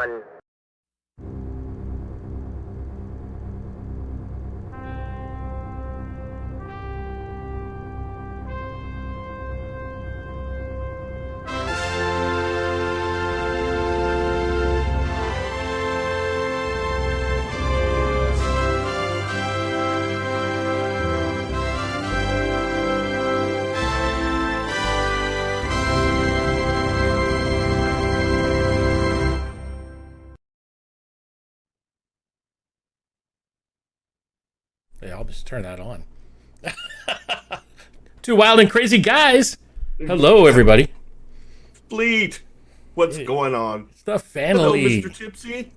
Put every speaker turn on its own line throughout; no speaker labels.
on.
Yeah, I'll just turn that on. Two wild and crazy guys. Hello, everybody.
Fleet, what's
Hey,
going on?
it's the
Hello, Mr.
family.
Tipsy.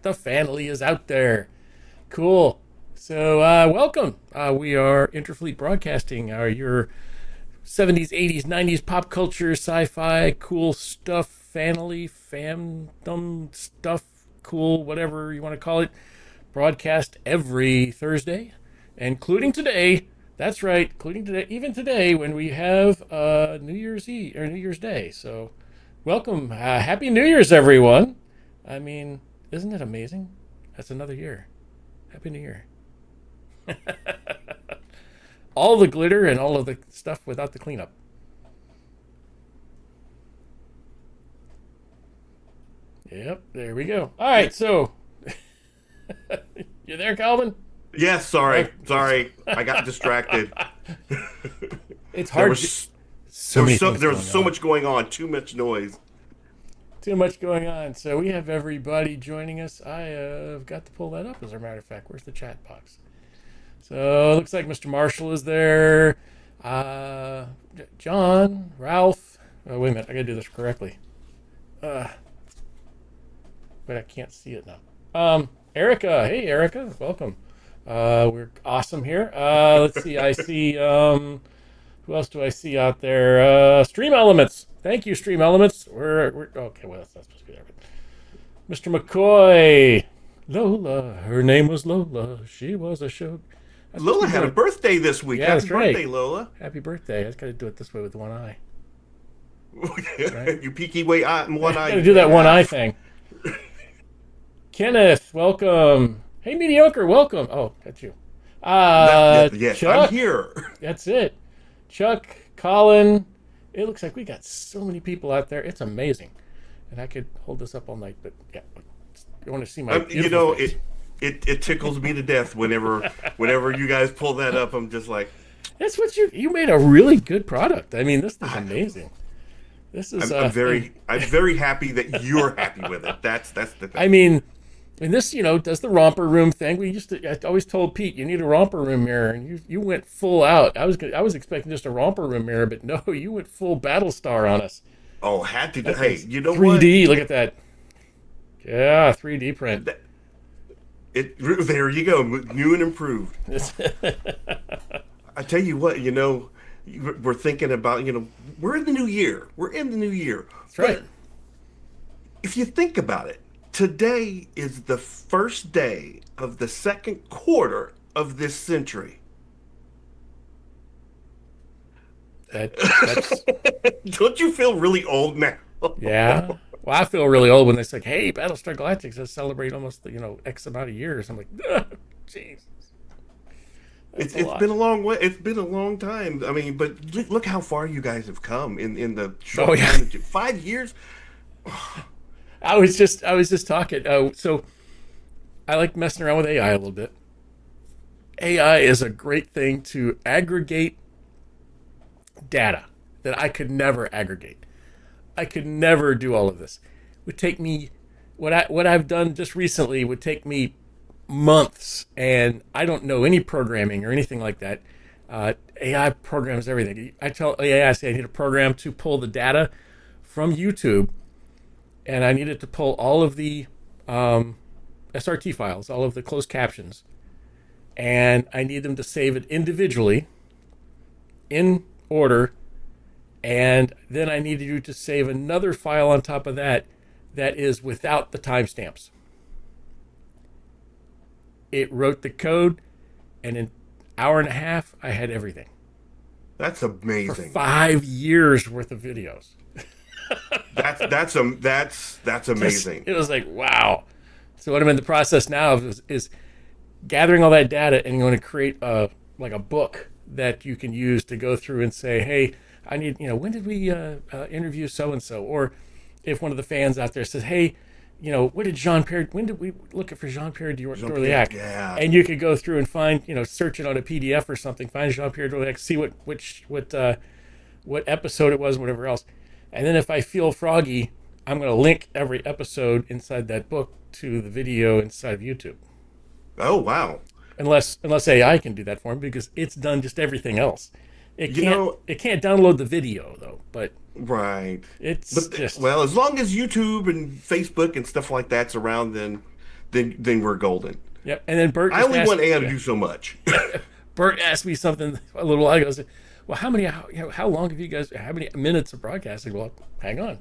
The family is out there. Cool. So, welcome. We are Interfleet Broadcasting, your 70s, 80s, 90s pop culture, sci-fi, cool stuff, family, fandom stuff, cool, whatever you want to call it. Broadcast every Thursday, including today. That's right, including today, even today when we have New Year's Eve or New Year's Day. So, welcome, Happy New Year's, everyone. I mean, isn't it amazing? That's another year. Happy New Year. All the glitter and all of the stuff without the cleanup. Yep, there we go. All right, so you there, Calvin?
Yes, sorry. I got distracted.
It's
There
hard.
was
So many things
there was
going
so
on.
much going on, too much noise.
Too much going on. So we have everybody joining us. I have got to pull that up, as a matter of fact. Where's the chat box? So it looks like Mr. Marshall is there. John, Ralph. Oh, wait a minute. I got to do this correctly. But I can't see it now. Erica. Hey, Erica. Welcome. We're awesome here. Let's see. I see. Who else do I see out there? Stream Elements. Thank you, Stream Elements. We're okay. Well, that's not supposed to be there. But Mr. McCoy. Lola. Her name was Lola. She was a show.
Lola had a birthday this week.
Yeah,
Happy
that's right.
birthday, Lola.
Happy birthday. I just got to do it this way with one eye.
You peeky way one eye.
Got to do that one eye thing. Kenneth, welcome. Hey, Mediocre, welcome. Oh, that's you.
Yes,
Chuck.
I'm here.
That's it. Chuck, Colin. It looks like we got so many people out there. It's amazing. And I could hold this up all night, but yeah. You want to see my beautiful face.
It tickles me to death whenever you guys pull that up. I'm just like,
That's what you made a really good product. I mean, this is amazing. This is
I'm very happy that you're happy with it. That's the thing.
I mean, and this, does the romper room thing. I always told Pete, you need a romper room mirror, and you went full out. I was expecting just a romper room mirror, but no, you went full Battlestar on us.
Oh, had to. Hey, you know
3D, look at that. Yeah, 3D print.
There you go, new and improved. I tell you what, we're thinking about, we're in the new year. We're in the new year.
That's right.
But if you think about it, today is the first day of the second quarter of this century.
That's
Don't you feel really old now?
yeah. Well, I feel really old when they say, "Hey, Battlestar Galactica has celebrated almost X amount of years." I'm like, jeez.
It's been a long way. It's been a long time. I mean, but look how far you guys have come in the short time. 5 years.
I was just talking. So I like messing around with AI a little bit. AI is a great thing to aggregate data that I could never aggregate. I could never do all of this. It would take me what I've done just recently would take me months, and I don't know any programming or anything like that. AI programs everything. I tell AI, I say I need a program to pull the data from YouTube, and I needed to pull all of the SRT files, all of the closed captions, and I need them to save it individually in order, and then I needed you to save another file on top of that is without the timestamps. It wrote the code, and in an hour and a half, I had everything.
That's amazing.
For 5 years worth of videos.
That's amazing.
It was like, wow. So what I'm in the process now of is gathering all that data and going to create like a book that you can use to go through and say, hey, I need, when did we interview so and so, or if one of the fans out there says, hey, when did we look for Jean-Pierre Dorliac?
Yeah.
And you could go through and find, search it on a PDF or something, find Jean-Pierre Dorliac, see what episode it was, whatever else. And then if I feel froggy, I'm going to link every episode inside that book to the video inside of YouTube.
Oh, wow.
Unless AI can do that for me, because it's done just everything else. It can't download the video though, but
right.
Just
well, as long as YouTube and Facebook and stuff like that's around, then we're golden.
Yep. And then Bert,
I only want AI to do so much.
Bert asked me something a little while ago. I said, well, how long have you guys? How many minutes of broadcasting? Well, hang on.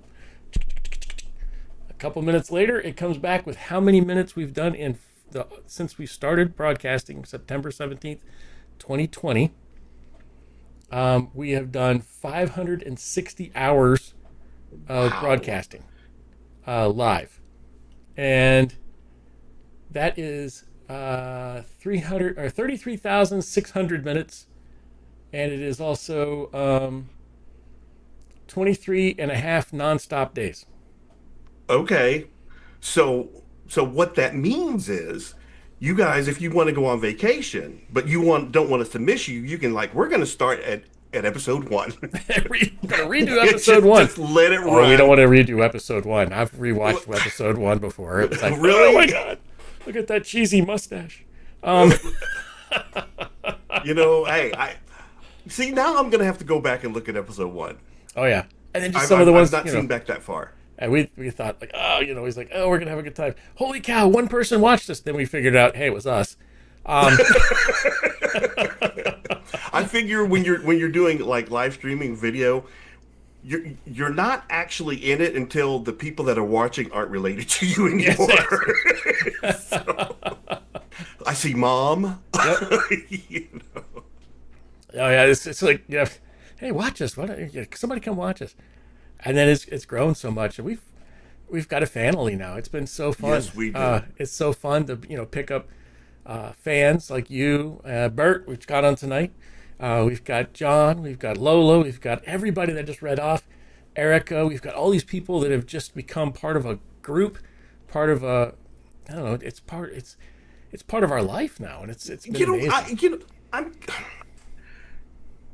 A couple minutes later, it comes back with how many minutes we've done since we started broadcasting September 17th, 2020. We have done 560 hours of broadcasting live, and that is 33,600 minutes, and it is also 23 and a half nonstop days.
Okay, so what that means is, you guys, if you want to go on vacation, but don't want us to miss you, you can we're going to start at episode 1.
We're going to redo episode 1.
Just let it run.
We don't want to redo episod 1. I've rewatched episode 1 before. It was like,
really?
Oh my God, look at that cheesy mustache.
Hey, I see, now I'm going to have to go back and look at episode 1.
Oh yeah, and then just some of the ones
I've not seen back that far.
And we thought he's like, oh, we're gonna have a good time. Holy cow, one person watched us. Then we figured out, hey, it was us.
I figure when you're doing live streaming video, you're not actually in it until the people that are watching aren't related to you anymore. Yes. So, I see mom.
Yep. Oh yeah, it's like, yeah, hey, watch us. Somebody come watch us. And then it's grown so much, and we've got a family now. It's been so fun.
Yes, we do.
It's so fun to pick up fans like you, Bert. We've got on tonight. We've got John. We've got Lola. We've got everybody that just read off. Erica. We've got all these people that have just become part of a group, part of a. I don't know. It's part of our life now, and it's been amazing.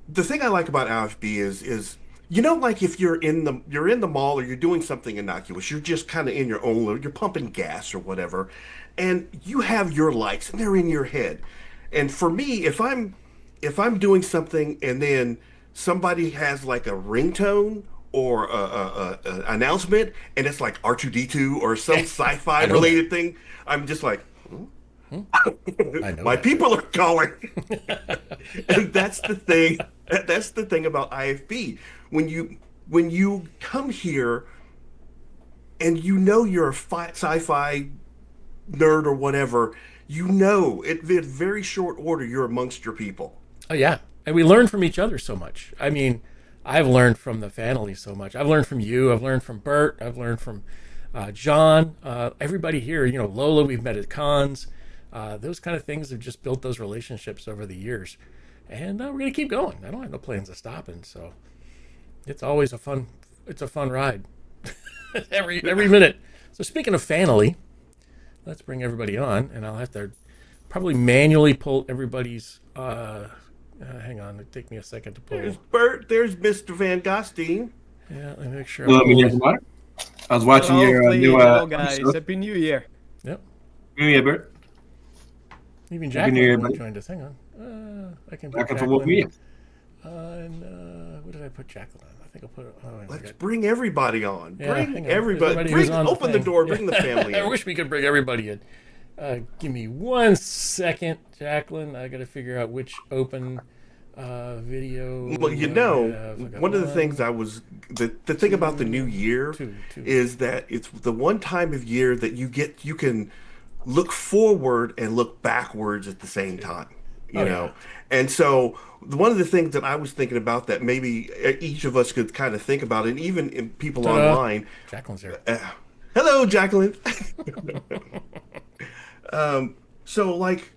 The thing I like about IFB is. If you're in the mall or you're doing something innocuous, you're just kind of in your own, you're pumping gas or whatever, and you have your likes and they're in your head. And for me, if I'm doing something and then somebody has a ringtone or a announcement and it's like R2D2 or some sci-fi related thing, I'm just like, my people are calling. And that's the thing. That's the thing about IFB. When you come here and you're a sci-fi nerd or whatever, in very short order you're amongst your people.
Oh yeah, and we learn from each other so much. I mean, I've learned from the family so much. I've learned from you. I've learned from Bert. I've learned from John. Everybody here. Lola. We've met at cons. Those kind of things have just built those relationships over the years, and we're gonna keep going. I don't have no plans of stopping. So. It's always a fun ride. every minute. So speaking of family, let's bring everybody on, and I'll have to probably manually pull everybody's. Hang on, it'll take me a second to pull.
There's Bert. There's Mr. Van Gosteen.
Yeah, let me make sure.
I was watching your new.
Hello, guys. Happy New Year.
Yep.
New Year, Bert.
Even Jacqueline joined us. Hang on. I can put Jacqueline. And what did I put Jacqueline on? I think I'll put it.
Let's bring everybody on.
Yeah,
bring everybody. Open the door. Bring the family in.
I wish we could bring everybody in. Give me 1 second, Jacqueline. I got to figure out which open video.
Well, one of the things the thing about the new year is that it's the one time of year that you can look forward and look backwards at the same time. you know. And so one of the things that I was thinking about that maybe each of us could kind of think about, and even in people
Ta-da.
online.
Jacqueline's here.
Hello, Jacqueline. So like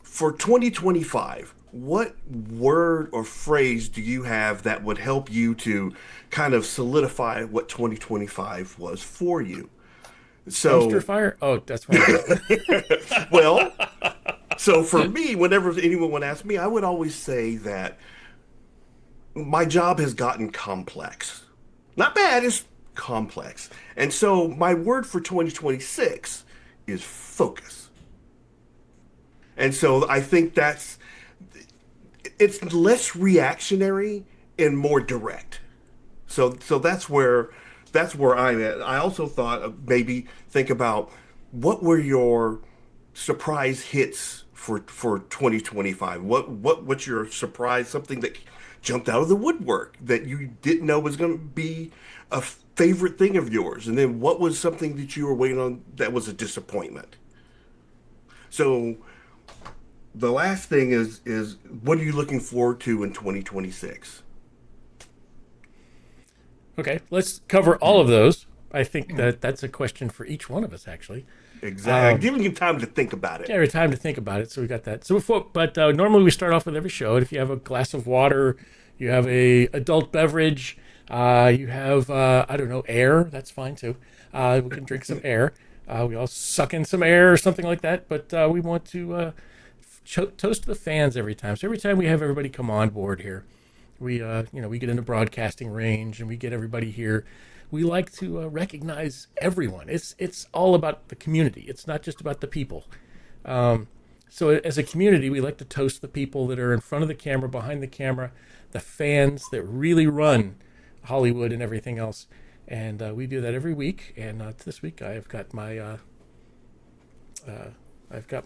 for 2025, what word or phrase do you have that would help you to kind of solidify what 2025 was for you? So,
Dumpster fire? Oh, that's right.
well, so for me, whenever anyone would ask me, I would always say that my job has gotten complex. Not bad, it's complex. And so my word for 2026 is focus. And so I think it's less reactionary and more direct. So that's where I'm at. I also thought of maybe think about what were your surprise hits for 2025. What's your surprise, something that jumped out of the woodwork that you didn't know was going to be a favorite thing of yours, and then what was something that you were waiting on that was a disappointment. So the last thing is what are you looking forward to in 2026?
Okay, let's cover all of those. I think that's a question for each one of us, actually.
Exactly. I'm giving you time to think about it.
Yeah, every time to think about it. So we got that. So normally we start off with every show. If you have a glass of water, you have a adult beverage, you have I don't know, air. That's fine too. We can drink some air. We all suck in some air or something like that. But we want to toast the fans every time. So every time we have everybody come on board here, we get into broadcasting range and we get everybody here. We like to recognize everyone. It's all about the community. It's not just about the people. So as a community, we like to toast the people that are in front of the camera, behind the camera, the fans that really run Hollywood and everything else. And we do that every week. And this week I've got my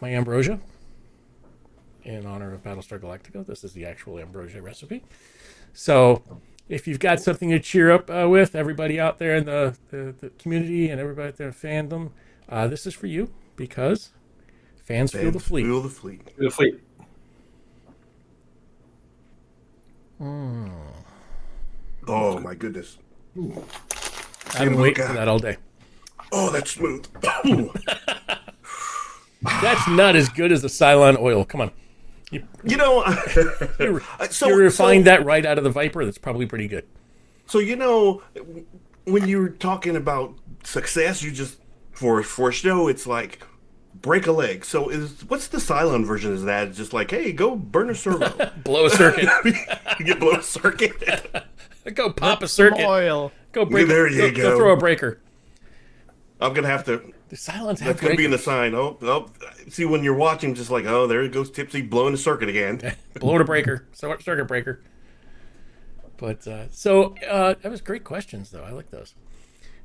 ambrosia in honor of Battlestar Galactica. This is the actual ambrosia recipe. So if you've got something to cheer up with, everybody out there in the community and everybody out there in fandom, this is for you because fans feel the fleet.
Feel the fleet.
Feel the fleet.
Oh my goodness.
I've been waiting for that all day.
Oh, that's smooth.
That's not as good as the Cylon oil. Come on.
You know,
You refined that right out of the Viper. That's probably pretty good.
So when you're talking about success, you just for a show, it's like break a leg. So what's the Cylon version of that? It's just like, hey, go burn a servo,
Blow a circuit.
you blow a circuit.
Go pop a circuit.
Oil.
Go break.
There you
Go
go.
throw a breaker.
I'm gonna have to.
The Cylons have
That's gonna be in the
breakers.
sign. Oh, see when you're watching, just like, oh, there goes Tipsy blowing a circuit again.
Blowing a breaker. Circuit breaker. But that was great questions, though. I like those.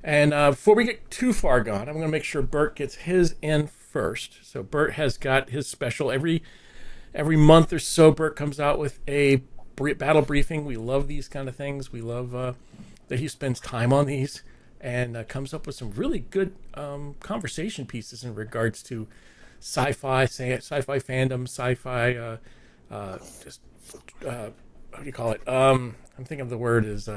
And before we get too far gone, I'm going to make sure Bert gets his in first. So Bert has got his special every month or so. Bert comes out with a battle briefing. We love these kind of things. We love that he spends time on these and comes up with some really good conversation pieces in regards to sci-fi fandom, sci-fi. What do you call it? I'm thinking of the word is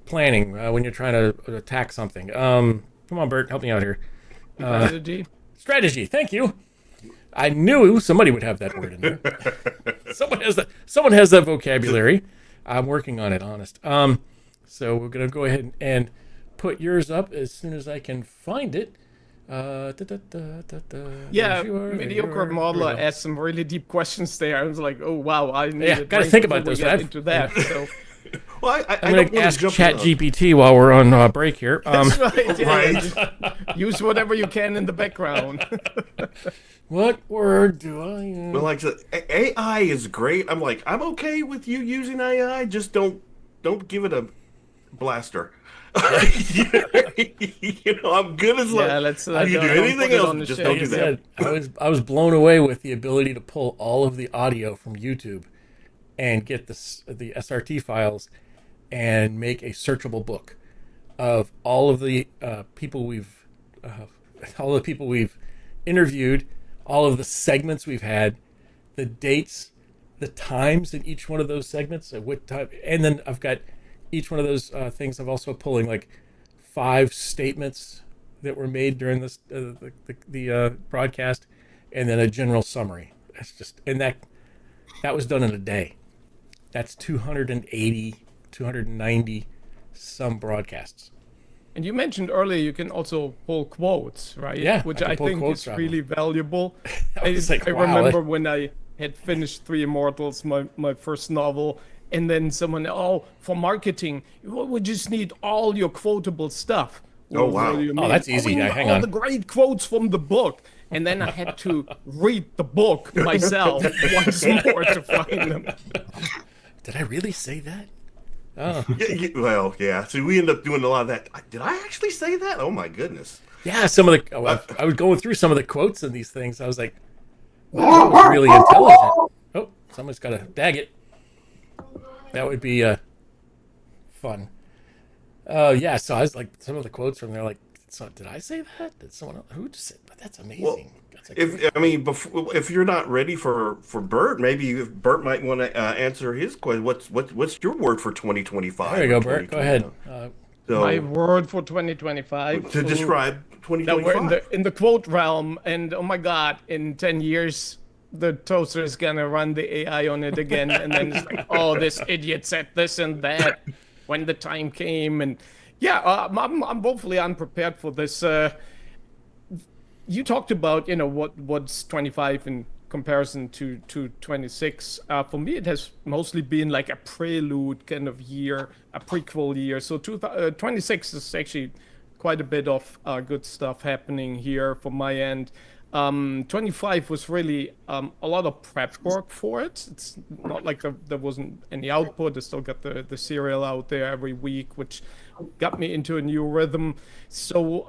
planning when you're trying to attack something. Come on, Bert, help me out here. Strategy. Thank you. I knew somebody would have that word in there. Someone has that vocabulary. I'm working on it, honest. So we're gonna go ahead and put yours up as soon as I can find it.
Yeah, Mediocre Modeler asked some really deep questions there. I was like, oh wow, I need to
gotta think about those.
Into that. So.
Well,
I'm going to ask ChatGPT while we're on break here.
That's right. Yeah.
Right.
Use whatever you can in the background.
What word do I use?
Well, like AI is great. I'm like, I'm okay with you using AI. Just don't give it a blaster. I'm good as like.
Yeah, let's.
You do anything else, just don't do that.
I was blown away with the ability to pull all of the audio from YouTube and get the SRT files and make a searchable book of all of the people we've interviewed, all of the segments we've had, the dates, the times in each one of those segments, at what time, and then I've got each one of those things. I'm also pulling like 5 statements that were made during this the broadcast, and then a general summary. That's just, and that was done in a day. That's 280, 290 some broadcasts.
And you mentioned earlier you can also pull quotes, right?
Yeah,
which
I
I
can pull
think is
quotes
really valuable.
I was like,
I
wow,
remember when I had finished Three Immortals, my first novel, and then someone, for marketing, we just need all your quotable stuff.
Oh, wow.
What do you
Oh,
mean?
that's easy.
We need
Hang
all
on.
the great quotes from the book. And then I had to read the book myself once more to find them.
Did I really say that? Oh.
Well, yeah. So we end up doing a lot of that. Did I actually say that? Oh my goodness.
Yeah, some of the I was going through some of the quotes in these things. I was like, wow, that was really intelligent. Oh, someone's got to dag it. That would be fun. Yeah, so I was like, some of the quotes from there, like, so did I say that? Did someone else? Who just said? But that's amazing.
Well,
that's
if you're not ready for Bert, maybe Bert might want to answer his question. What's your word for 2025?
There you go, Bert. Go ahead.
So,
My word for 2025
to describe
Now
2025.
we're in the quote realm, and oh my god, in 10 years the toaster is gonna run the AI on it again, and then it's like, oh, this idiot said this and that when the time came, and yeah, I'm woefully unprepared for this. You talked about what's 25 in comparison to 26. For me, it has mostly been like a prelude kind of year, a prequel year. So 26 is actually quite a bit of good stuff happening here from my end. 25 was really a lot of prep work for it. It's not like there wasn't any output. I still got the serial out there every week, which got me into a new rhythm. So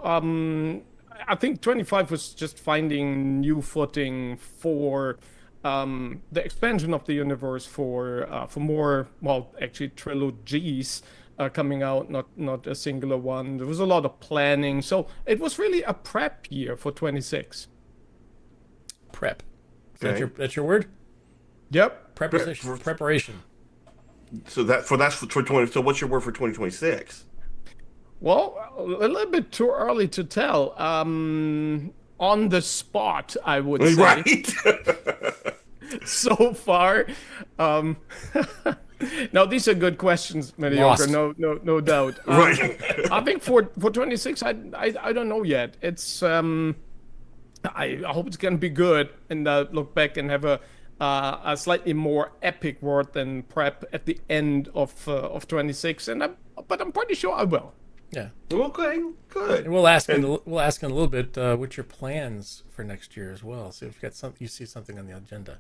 I think 25 was just finding new footing for the expansion of the universe, for more, well, actually trilogies coming out, not a singular one. There was a lot of planning. So it was really a prep year for 26.
Prep.
Okay.
That's your word?
Yep.
Preparation.
So that's for 20. So what's your word for 2026?
Well, a little bit too early to tell. On the spot, I would say.
Right.
So far. Now, these are good questions, Mediocre.
Lost.
No doubt.
Right.
I think for 26, I don't know yet. It's I hope it's gonna be good, and look back and have a slightly more epic word than prep at the end of 26. But I'm pretty sure I will.
Yeah.
Okay. Good.
And we'll ask in a little bit what's your plans for next year as well. So if you got you see something on the agenda.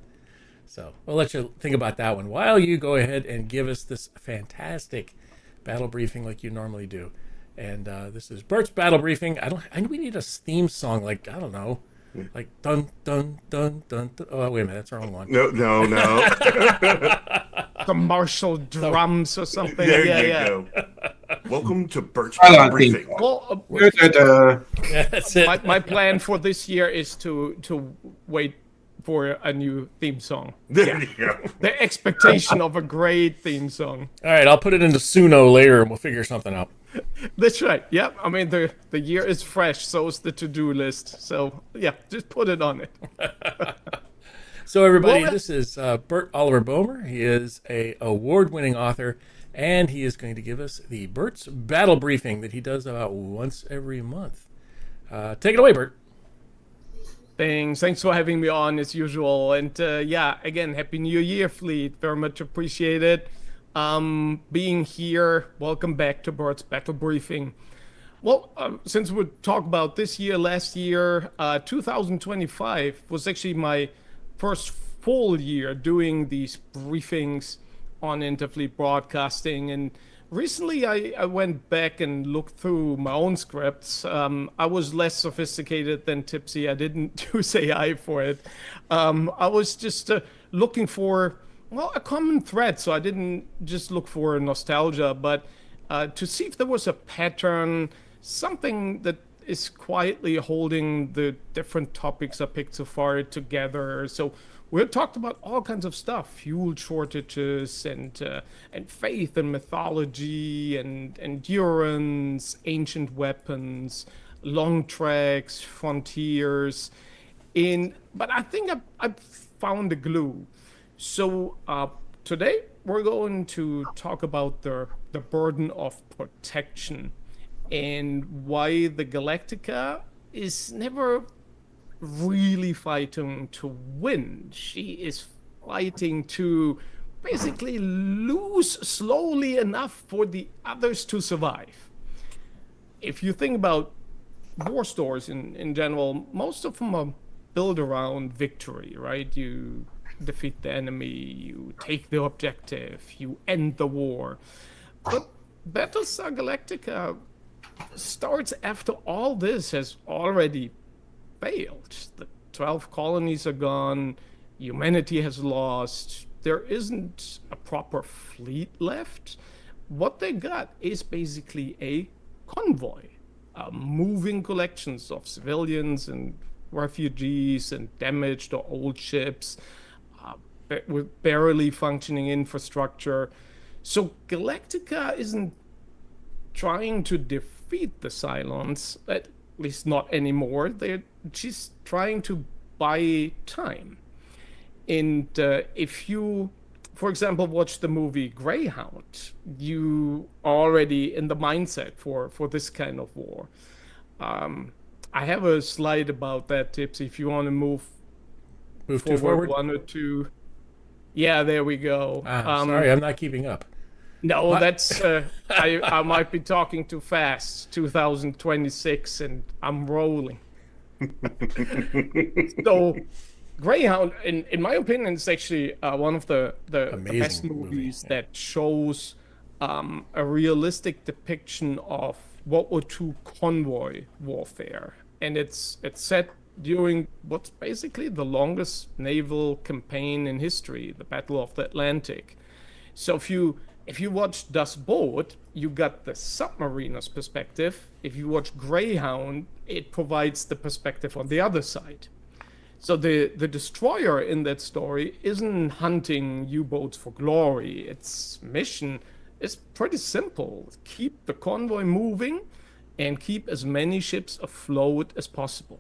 So we'll let you think about that one while you go ahead and give us this fantastic battle briefing like you normally do. And this is Burt's Battle Briefing. We need a theme song, like, I don't know, like dun dun dun dun dun. Oh, wait a minute, that's the wrong one.
No.
Commercial drums or something.
There you go. Welcome to Burt's Battle Briefing.
Well,
Yeah, that's it.
my plan for this year is to wait for a new theme song.
There you go.
The expectation of a great theme song.
All right, I'll put it into Suno later and we'll figure something out.
That's right. Yep. I mean, the year is fresh, so is the to-do list. So, yeah, just put it on it.
So, everybody, this is Bert Oliver Boehmer. He is a award-winning author, and he is going to give us the Bert's Battle Briefing that he does about once every month. Take it away, Bert.
Thanks for having me on as usual. And yeah, again, Happy New Year, Fleet. Very much appreciated being here. Welcome back to Bert's Battle Briefing. Well, since we talk about this year, last year, 2025 was actually my first full year doing these briefings on Interfleet Broadcasting. And recently I went back and looked through my own scripts. I was less sophisticated than Tipsy. I didn't use AI for it. I was just looking for, well, a common thread. So I didn't just look for nostalgia, but to see if there was a pattern, something that is quietly holding the different topics I picked so far together. So we talked about all kinds of stuff: fuel shortages and faith and mythology and endurance, ancient weapons, long treks, frontiers. But I think I've found the glue. So today we're going to talk about the burden of protection and why the Galactica is never really fighting to win. She is fighting to basically lose slowly enough for the others to survive. If you think about war stories in general, most of them are built around victory, right? You defeat the enemy, you take the objective, you end the war. But Battlestar Galactica starts after all this has already failed. The 12 colonies are gone, humanity has lost, there isn't a proper fleet left. What they got is basically a convoy, moving collections of civilians and refugees and damaged or old ships with barely functioning infrastructure. So Galactica isn't trying to defeat the Cylons, at least not anymore. She's trying to buy time. And if you, for example, watch the movie Greyhound, you are already in the mindset for this kind of war. I have a slide about that, Tipsy, if you want to move
forward
one or two. Yeah, there we go.
Sorry, I'm not keeping up.
No,
What?
that's I might be talking too fast. 2026, and I'm rolling. So, Greyhound, in my opinion, is actually one of the
Amazing
best
movie,
movies
yeah.
that shows a realistic depiction of World War II convoy warfare, and it's set during what's basically the longest naval campaign in history, the Battle of the Atlantic. So if you watch Das Boot, you got the submariner's perspective. If you watch Greyhound, it provides the perspective on the other side. So the destroyer in that story isn't hunting U-boats for glory. Its mission is pretty simple: keep the convoy moving and keep as many ships afloat as possible.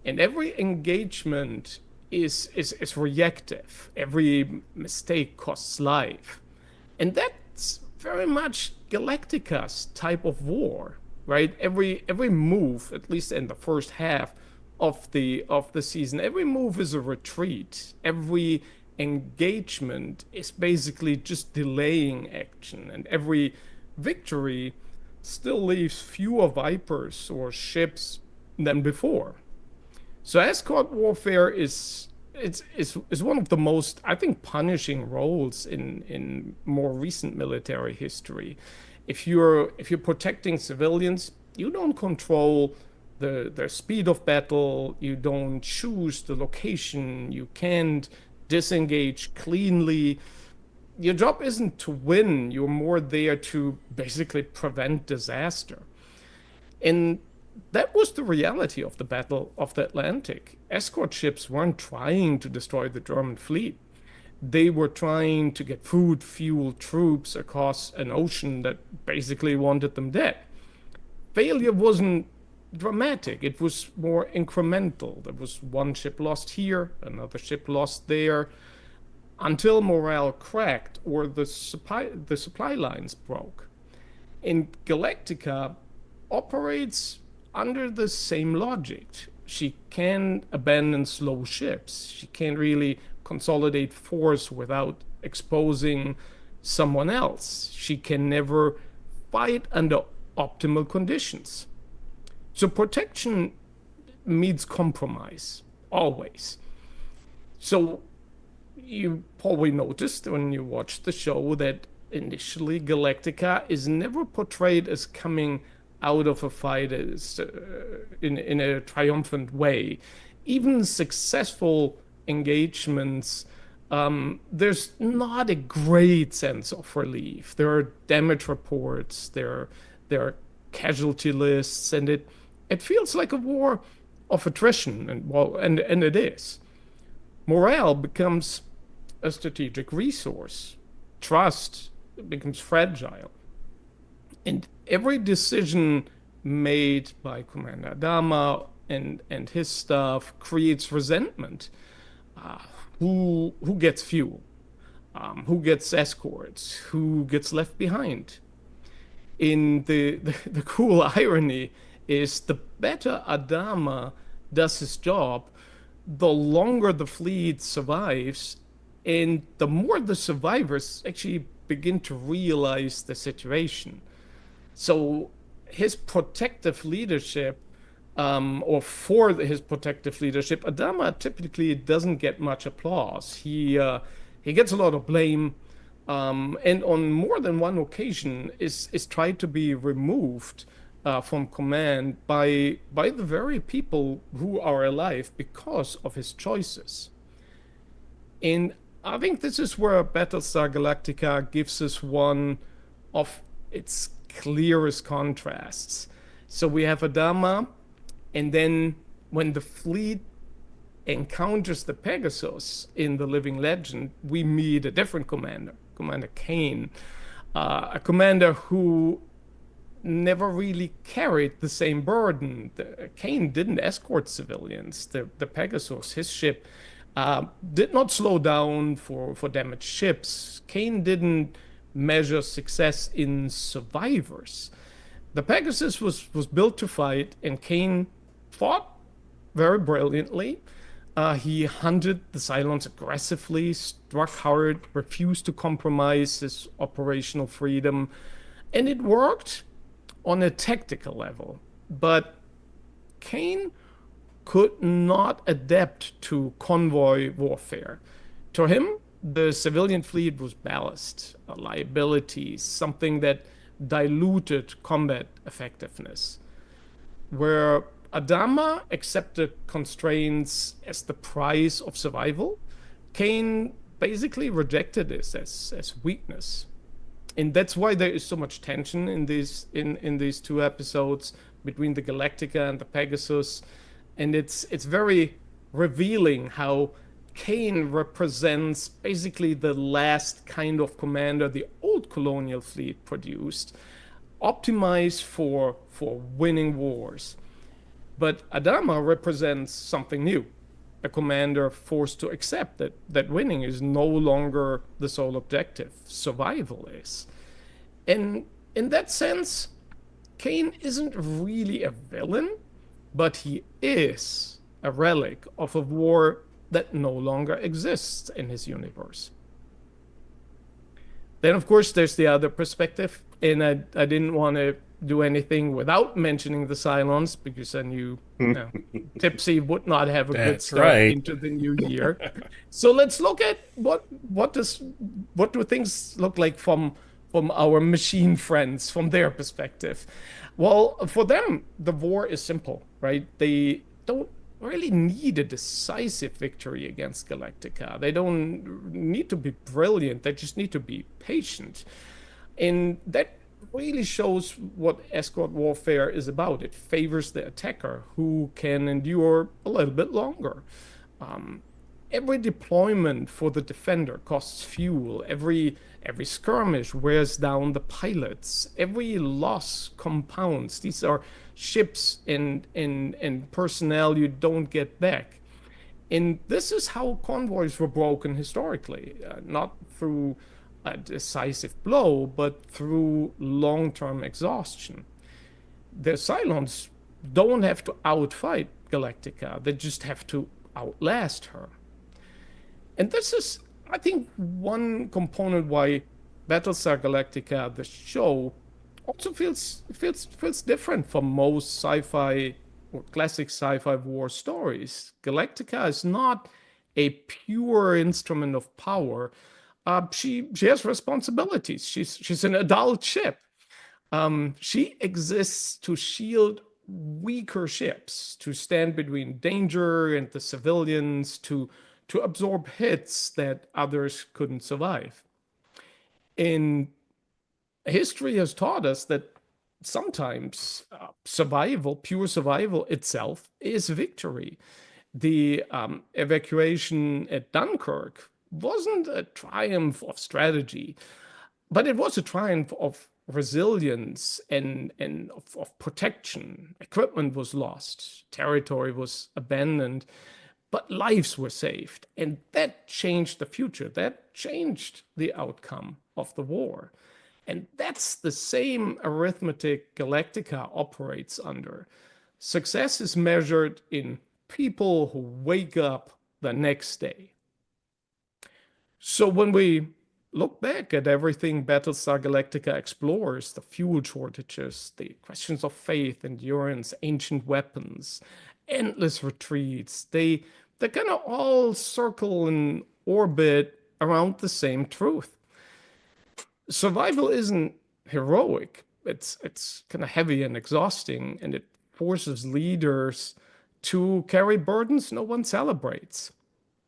And every engagement is reactive. Every mistake costs life. And that's very much Galactica's type of war, right? Every move, at least in the first half of the season, every move is a retreat. Every engagement is basically just delaying action, and every victory still leaves fewer Vipers or ships than before. So escort warfare is one of the most, I think, punishing roles in more recent military history. If you're protecting civilians, you don't control the speed of battle, you don't choose the location, you can't disengage cleanly. Your job isn't to win, you're more there to basically prevent disaster. And that was the reality of the Battle of the Atlantic. Escort ships weren't trying to destroy the German fleet. They were trying to get food, fuel, troops across an ocean that basically wanted them dead. Failure wasn't dramatic, it was more incremental. There was one ship lost here, another ship lost there, until morale cracked or the supply lines broke. And Galactica operates under the same logic. She can abandon slow ships. She can't really consolidate force without exposing someone else. She can never fight under optimal conditions. So protection means compromise, always. So you probably noticed when you watched the show that initially Galactica is never portrayed as coming out of a fight as, in a triumphant way. Even successful engagements, there's not a great sense of relief. There are damage reports, there are casualty lists, and it it feels like a war of attrition, and it is. Morale becomes a strategic resource. Trust becomes fragile. And every decision made by Commander Adama and his staff creates resentment. Who gets fuel? Who gets escorts? Who gets left behind? In the cool irony is the better Adama does his job, the longer the fleet survives, and the more the survivors actually begin to realize the situation. So his protective leadership, or for his protective leadership, Adama typically doesn't get much applause. He gets a lot of blame, and on more than one occasion is tried to be removed from command by the very people who are alive because of his choices. And I think this is where Battlestar Galactica gives us one of its clearest contrasts. So we have Adama, and then when the fleet encounters the Pegasus in The Living Legend, we meet a different commander, Commander Kane, a commander who never really carried the same burden. Kane didn't escort civilians. The Pegasus, his ship, did not slow down for damaged ships. Kane didn't measure success in survivors. The Pegasus was built to fight, and Kane fought very brilliantly. He hunted the Cylons aggressively, struck hard, refused to compromise his operational freedom, and it worked on a tactical level. But Kane could not adapt to convoy warfare. To him, the civilian fleet was ballast, a liability, something that diluted combat effectiveness. Where Adama accepted constraints as the price of survival, Kane basically rejected this as weakness. And that's why there is so much tension in these two episodes between the Galactica and the Pegasus. And it's very revealing how Kane represents basically the last kind of commander the old colonial fleet produced, optimized for winning wars. But Adama represents something new, a commander forced to accept that winning is no longer the sole objective, survival is. And in that sense, Kane isn't really a villain, but he is a relic of a war that no longer exists in his universe. Then, of course, there's the other perspective, and I didn't want to do anything without mentioning the Cylons, because I knew Tipsy would not have a good start into the new year. So let's look at what do things look like from our machine friends, from their perspective. Well, for them, the war is simple, right? They don't really need a decisive victory against Galactica. They don't need to be brilliant. They just need to be patient. And that really shows what escort warfare is about. It favors the attacker who can endure a little bit longer. Every deployment for the defender costs fuel. Every skirmish wears down the pilots. Every loss compounds. These are ships and personnel you don't get back. And this is how convoys were broken historically, not through a decisive blow, but through long-term exhaustion. The Cylons don't have to outfight Galactica. They just have to outlast her. And this is, I think, one component why Battlestar Galactica, the show, also feels different from most sci-fi or classic sci-fi war stories. Galactica is not a pure instrument of power. She has responsibilities. She's an adult ship. She exists to shield weaker ships, to stand between danger and the civilians, to absorb hits that others couldn't survive. And history has taught us that sometimes survival, pure survival itself, is victory. The evacuation at Dunkirk wasn't a triumph of strategy, but it was a triumph of resilience and of protection. Equipment was lost, territory was abandoned, but lives were saved. And that changed the future. That changed the outcome of the war. And that's the same arithmetic Galactica operates under. Success is measured in people who wake up the next day. So when we look back at everything Battlestar Galactica explores, the fuel shortages, the questions of faith, endurance, ancient weapons, endless retreats, they kind of all circle and orbit around the same truth. Survival isn't heroic. It's kind of heavy and exhausting, and it forces leaders to carry burdens no one celebrates.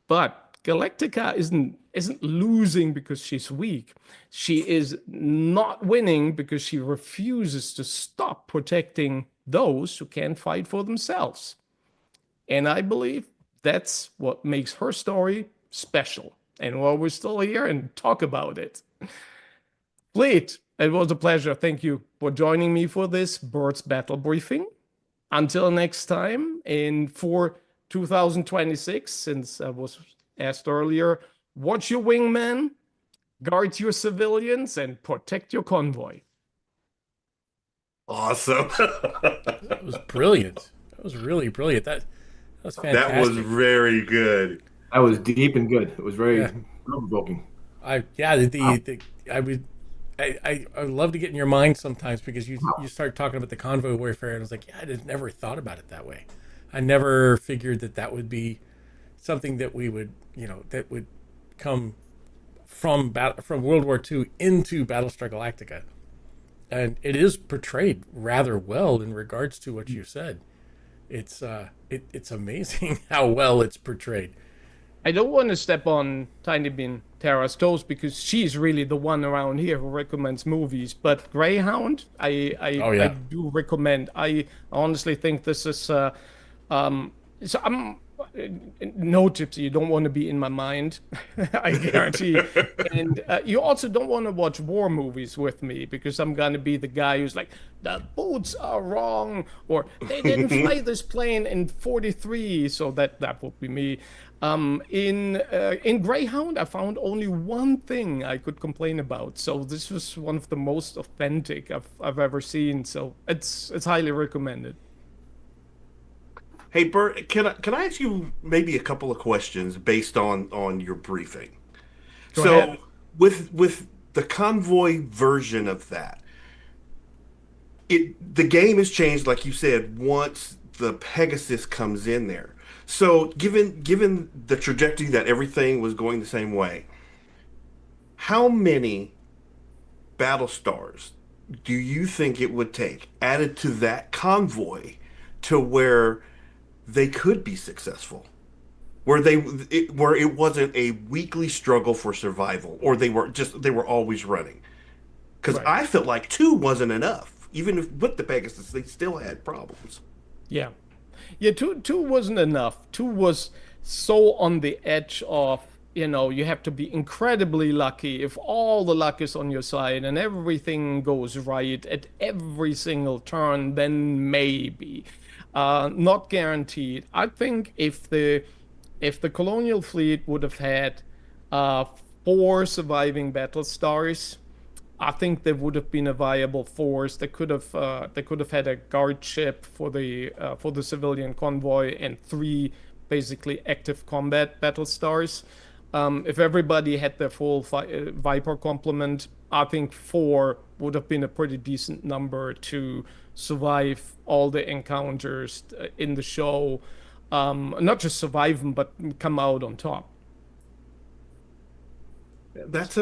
But Galactica isn't losing because she's weak. She is not winning because she refuses to stop protecting those who can't fight for themselves. And I believe that's what makes her story special. And while we're still here and talk about it. Fleet, it was a pleasure. Thank you for joining me for this Burts Battle Briefing. Until next time, and for 2026, since I was asked earlier, watch your wingman, guard your civilians, and protect your convoy.
Awesome.
That was brilliant. That was really brilliant. That was fantastic.
That was very good.
That was deep and good. It was very provoking.
I would love to get in your mind sometimes, because you start talking about the convoy warfare, and I was like, yeah, I just never thought about it that way. I never figured that would be something that we would, that would come from World War II into Battlestar Galactica. And it is portrayed rather well in regards to what you said. It's amazing how well it's portrayed.
I don't want to step on Tiny Bean Tara's toes, because she's really the one around here who recommends movies. But Greyhound, I do recommend. I honestly think this is. So I'm no, Gypsy, you don't want to be in my mind. I guarantee. And you also don't want to watch war movies with me, because I'm gonna be the guy who's like, the boats are wrong, or they didn't fly this plane in '43. So that would be me. In Greyhound, I found only one thing I could complain about. So this was one of the most authentic I've ever seen. So it's highly recommended.
Hey, Bert, can I ask you maybe a couple of questions based on your briefing?
Go ahead.
With the convoy version of that, the game has changed, like you said, once the Pegasus comes in there. So given the trajectory that everything was going the same way, how many Battlestars do you think it would take added to that convoy to where they could be successful? Where it wasn't a weekly struggle for survival, or they were always running? Because
Right.
I felt like 2 wasn't enough. Even with the Pegasus, they still had problems.
Yeah. Yeah, two wasn't enough. 2 was so on the edge of, you have to be incredibly lucky. If all the luck is on your side and everything goes right at every single turn, then maybe. Not guaranteed. I think if the Colonial Fleet would have had 4 surviving Battlestars, I think there would have been a viable force. They could have had a guard ship for the civilian convoy, and 3 basically active combat Battlestars. If everybody had their full Viper complement, I think 4 would have been a pretty decent number to survive all the encounters in the show. Not just survive them, but come out on top.
That's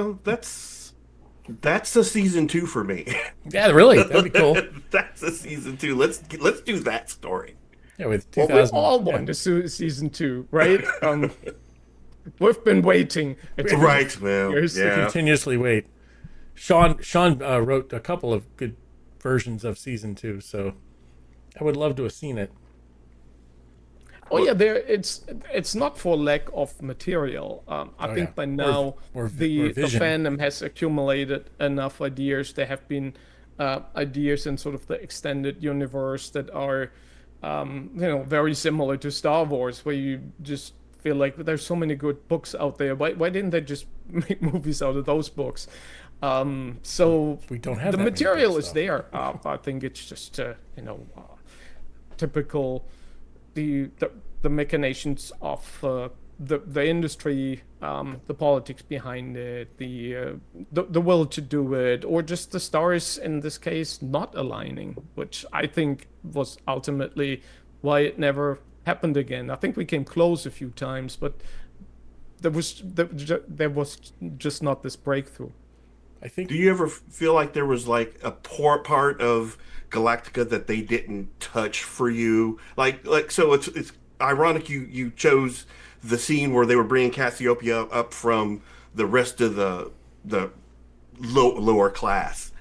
a season 2 for me.
Yeah, really, that'd be cool.
That's a season 2. Let's do that story.
Yeah, with
Well,
2000.
we all want to season 2, right? We've been waiting. It's
Right, man.
years.
Yeah.
Continuously wait. Sean wrote a couple of good versions of season 2, so I would love to have seen it.
Oh yeah, it's not for lack of material. I think by now the
vision.
fandom has accumulated enough ideas. There have been ideas in sort of the extended universe that are, very similar to Star Wars, where you just feel like there's so many good books out there. Why didn't they just make movies out of those books? So
we don't have
the
that many
material
books,
is
though.
there. I think it's just typical the machinations of the industry, the politics behind it, the will to do it, or just the stars in this case not aligning, which I think was ultimately why it never happened again. I think we came close a few times, but there was just not this breakthrough.
I think.
Do you ever feel like there was like a poor part of Galactica that they didn't touch for you? Like so it's ironic you chose the scene where they were bringing Cassiopeia up from the rest of the lower class,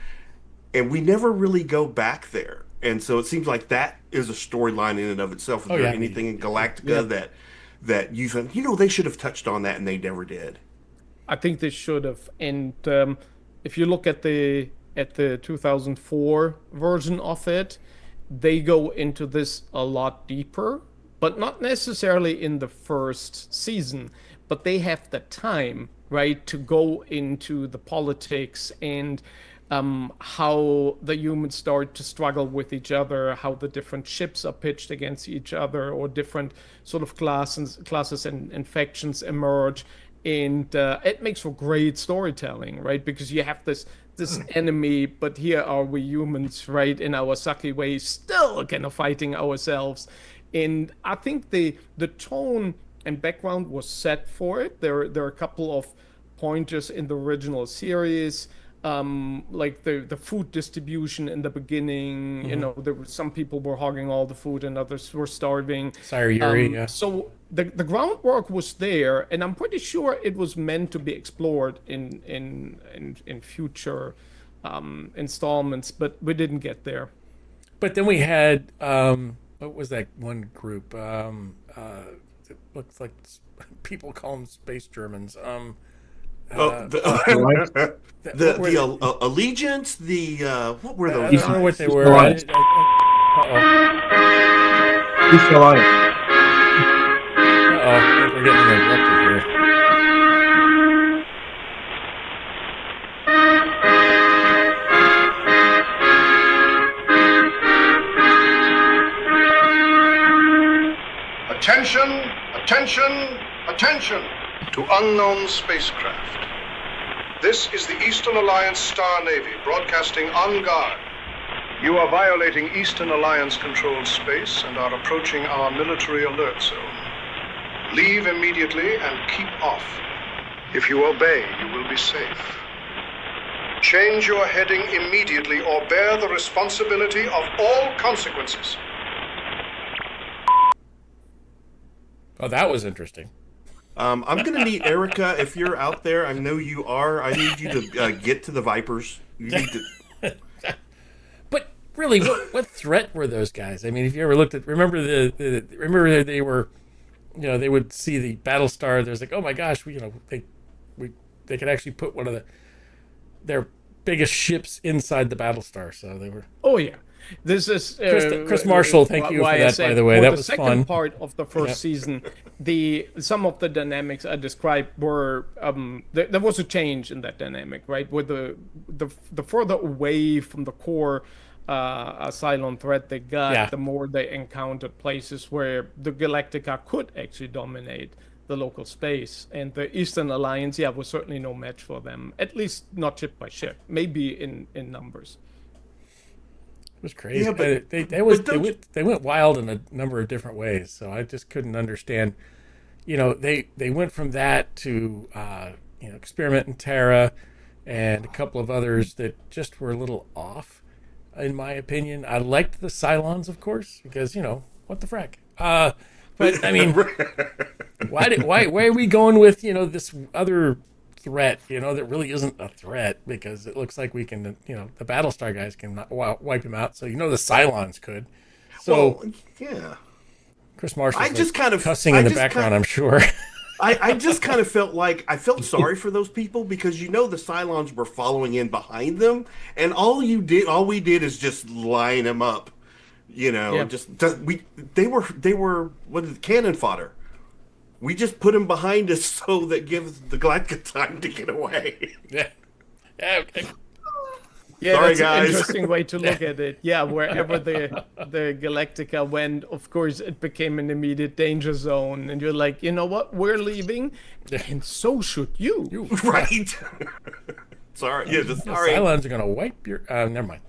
and we never really go back there. And so it seems like that is a storyline in and of itself. Is there anything in Galactica that you think, they should have touched on that and they never did?
I think they should have. And if you look at the 2004 version of it, they go into this a lot deeper, but not necessarily in the first season. But they have the time, right, to go into the politics and how the humans start to struggle with each other, how the different ships are pitched against each other, or different sort of classes and factions emerge. And it makes for great storytelling, right? Because you have this enemy, but here are we humans, right, in our sucky way, still kind of fighting ourselves. And I think the tone and background was set for it. There are a couple of pointers in the original series, like the food distribution in the beginning.
Mm-hmm.
There were some people were hogging all the food and others were starving.
Sorry, Yuri. Yeah.
So the groundwork was there, and I'm pretty sure it was meant to be explored in future installments, but we didn't get there.
But then we had what was that one group? It looks like people call them space Germans.
The Allegiance, what were those?
I don't know what they were.
Alliance. East Alliance.
We're getting interrupted here.
Attention, attention, attention to unknown spacecraft. This is the Eastern Alliance Star Navy broadcasting on guard. You are violating Eastern Alliance controlled space and are approaching our military alert zone. Leave immediately and keep off. If you obey, you will be safe. Change your heading immediately or bear the responsibility of all consequences.
Oh, that was interesting.
I'm going to need Erica. If you're out there, I know you are. I need you to get to the Vipers. You need to.
But really, what threat were those guys? I mean, if you ever looked at, remember they were, they would see the Battlestar. There's like, oh my gosh, they could actually put one of their biggest ships inside the Battlestar. So they were.
Oh yeah. This is
Chris Marshall. Thank you for that, by the way. That was fun.
The second part of the first season, some of the dynamics I described were there was a change in that dynamic, right? Where the further away from the core Cylon threat they got, the more they encountered places where the Galactica could actually dominate the local space. And the Eastern Alliance, was certainly no match for them. At least not ship by ship. Maybe in numbers.
It was crazy.
Yeah, but
they went wild in a number of different ways. So I just couldn't understand. They went from that to Experiment in Terra and a couple of others that just were a little off, in my opinion. I liked the Cylons, of course, because what the frack. But I mean, why are we going with this other threat, that really isn't a threat because it looks like we can, the Battlestar guys can wipe him out. So, the Cylons could. So,
Well, yeah.
Chris Marshall's
I just kind of
cussing in the background, I'm sure.
I just kind of felt like I felt sorry for those people because the Cylons were following in behind them, and all we did is just line them up,
Yeah.
they were what is it, cannon fodder. We just put them behind us so that gives the Galactica time to get away.
Yeah. Yeah. Okay.
Yeah,
Sorry,
that's
guys.
an interesting way to look at it. Yeah, wherever the Galactica went, of course, it became an immediate danger zone, and you're like, you know what, we're leaving, and so should you.
Right. Sorry. Yeah, just
The
sorry.
Cylons are gonna wipe your. Never mind.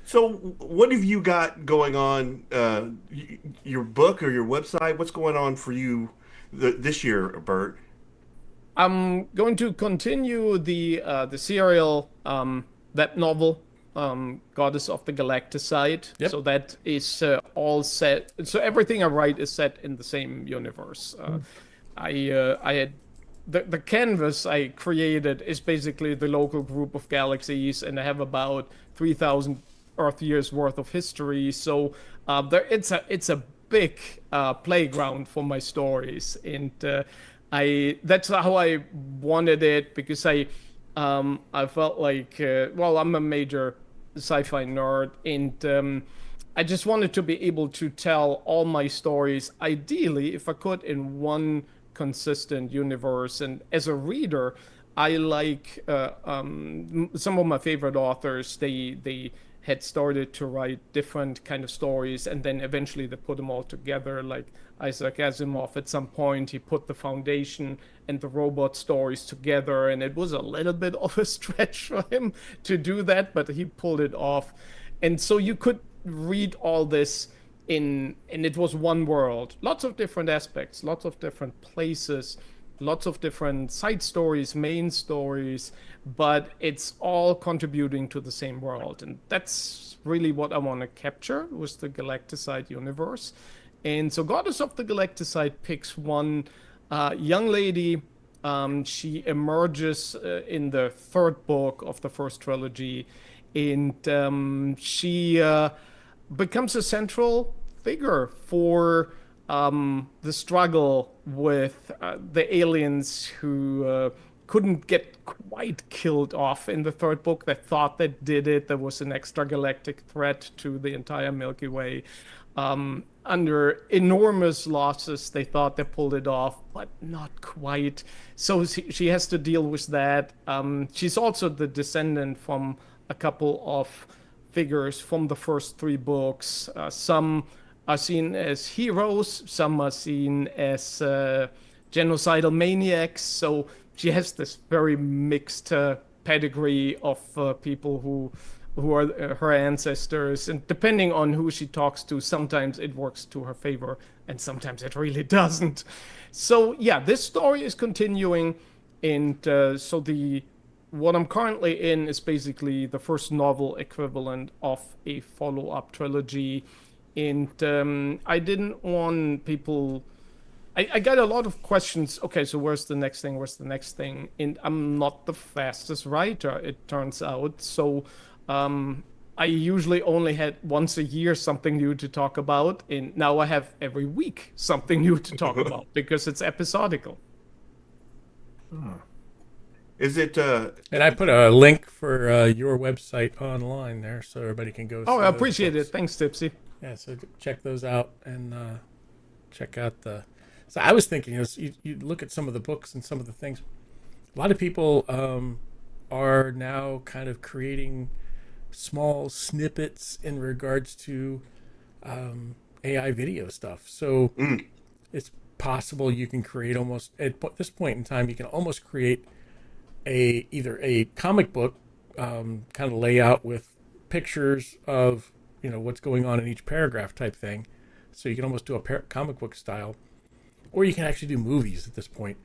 So, what have you got going on? Your book or your website? What's going on for you this year, Bert?
I'm going to continue the serial web novel, Goddess of the Galacticide.
Yep.
So that is all set. So everything I write is set in the same universe. I had the canvas I created is basically the local group of galaxies, and I have about 3,000 Earth years worth of history. So it's a big playground for my stories, and that's how I wanted it because I felt like I'm a major sci-fi nerd, and I just wanted to be able to tell all my stories ideally, if I could, in one consistent universe. And as a reader, I like some of my favorite authors. They had started to write different kind of stories, and then eventually they put them all together. Like Isaac Asimov, at some point, he put the Foundation and the robot stories together, and it was a little bit of a stretch for him to do that, but he pulled it off. And so you could read all this and it was one world. Lots of different aspects, lots of different places, lots of different side stories, main stories, but it's all contributing to the same world. And that's really what I want to capture was the Galacticide universe. And so Goddess of the Galacticide picks one young lady. She emerges in the third book of the first trilogy, and she becomes a central figure for the struggle with the aliens who couldn't get quite killed off in the third book. They thought they did it. There was an extragalactic threat to the entire Milky Way. Under enormous losses, they thought they pulled it off, but not quite. So she has to deal with that. She's also the descendant from a couple of figures from the first three books. Some are seen as heroes, some are seen as genocidal maniacs. So she has this very mixed pedigree of people who are her ancestors, and depending on who she talks to, sometimes it works to her favor and sometimes it really doesn't. So yeah, this story is continuing, and what I'm currently in is basically the first novel equivalent of a follow-up trilogy. And I didn't want people... I got a lot of questions. Okay, so where's the next thing? Where's the next thing? And I'm not the fastest writer, it turns out. So I usually only had once a year something new to talk about. And now I have every week something new to talk about because it's episodical.
Is it?
And I put a link for your website online there so everybody can go.
Oh, I appreciate it. Thanks, Tipsy.
Yeah, so check those out and check out the... So I was thinking, you look at some of the books and some of the things. A lot of people are now kind of creating small snippets in regards to AI video stuff. So it's possible you can create almost, at this point in time, you can almost create either a comic book kind of layout with pictures of what's going on in each paragraph type thing. So you can almost do a comic book style, or you can actually do movies at this point.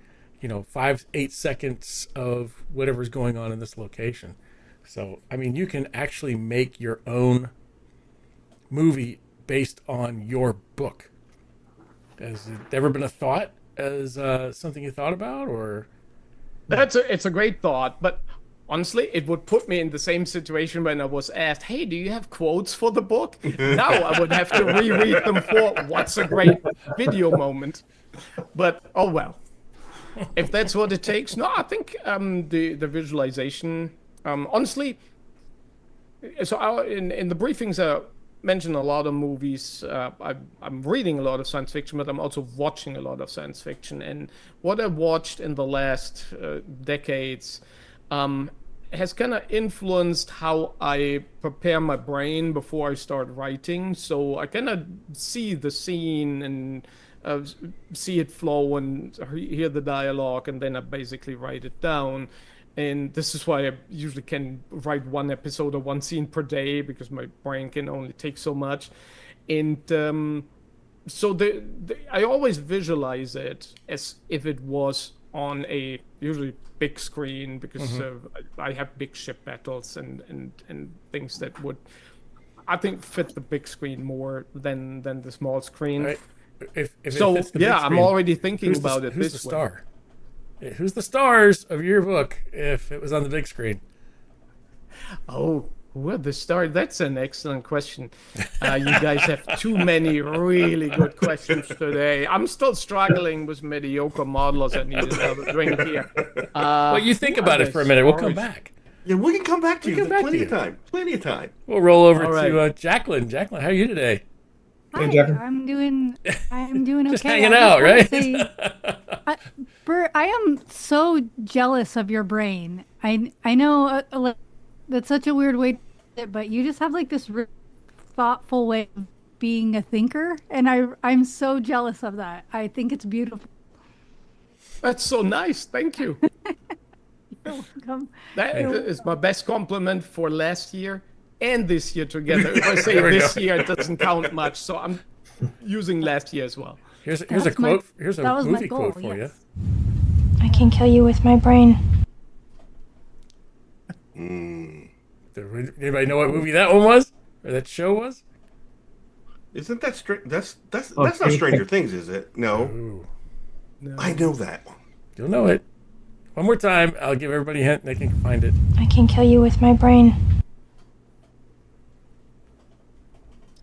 5-8 seconds of whatever's going on in this location. So I mean, you can actually make your own movie based on your book. Has it ever been a thought as something you thought about, or?
It's a great thought, but honestly, it would put me in the same situation when I was asked, "Hey, do you have quotes for the book?" Now I would have to reread them for what's a great video moment. But oh well, if that's what it takes. No, I think the visualization. Honestly, so in the briefings, mention a lot of movies. I'm reading a lot of science fiction, but I'm also watching a lot of science fiction. And what I watched in the last decades has kind of influenced how I prepare my brain before I start writing. So I kind of see the scene and see it flow and hear the dialogue, and then I basically write it down. And this is why I usually can write one episode or one scene per day, because my brain can only take so much. And so I always visualize it as if it was on a usually big screen, because I have big ship battles and things that would, I think, fit the big screen more than the small screen.
Right. If
so
it's the
yeah,
big screen,
I'm already thinking about it
who's
this
the
way.
star? Who's the stars of your book if it was on the big screen?
Oh, who are the stars? That's an excellent question. You guys have too many really good questions today. I'm still struggling with mediocre modelers. I need another drink here.
Well, you think about it for a minute. We'll come back.
Yeah, we can come back to you.
come back
Plenty
to
of
you.
time. Plenty of time.
We'll roll over
All right.
to Jacqueline. Jacqueline, how are you today?
Hi,
Jacqueline.
I'm doing okay.
Just hanging
I
out,
wanna
right?
say, Bert, I am so jealous of your brain. I know that's such a weird way to put it, but you just have like this really thoughtful way of being a thinker, and I'm so jealous of that. I think it's beautiful.
That's so nice. Thank you.
You're welcome.
That is my best compliment for last year and this year together. If I say
There we
this
go.
year, it doesn't count much, so I'm using last year as well.
Here's a
That's my-
quote. Here's a
that was my
movie
goal,
quote for
yes.
I can kill you with my brain.
you. Anybody know what movie that one was, or that show was?
Isn't that that's
Oh,
not Stranger Things, is it? No.
Ooh,
I know that one.
you'll know it. One more time, I'll give everybody a hint, and they can find it.
I can kill you with my brain.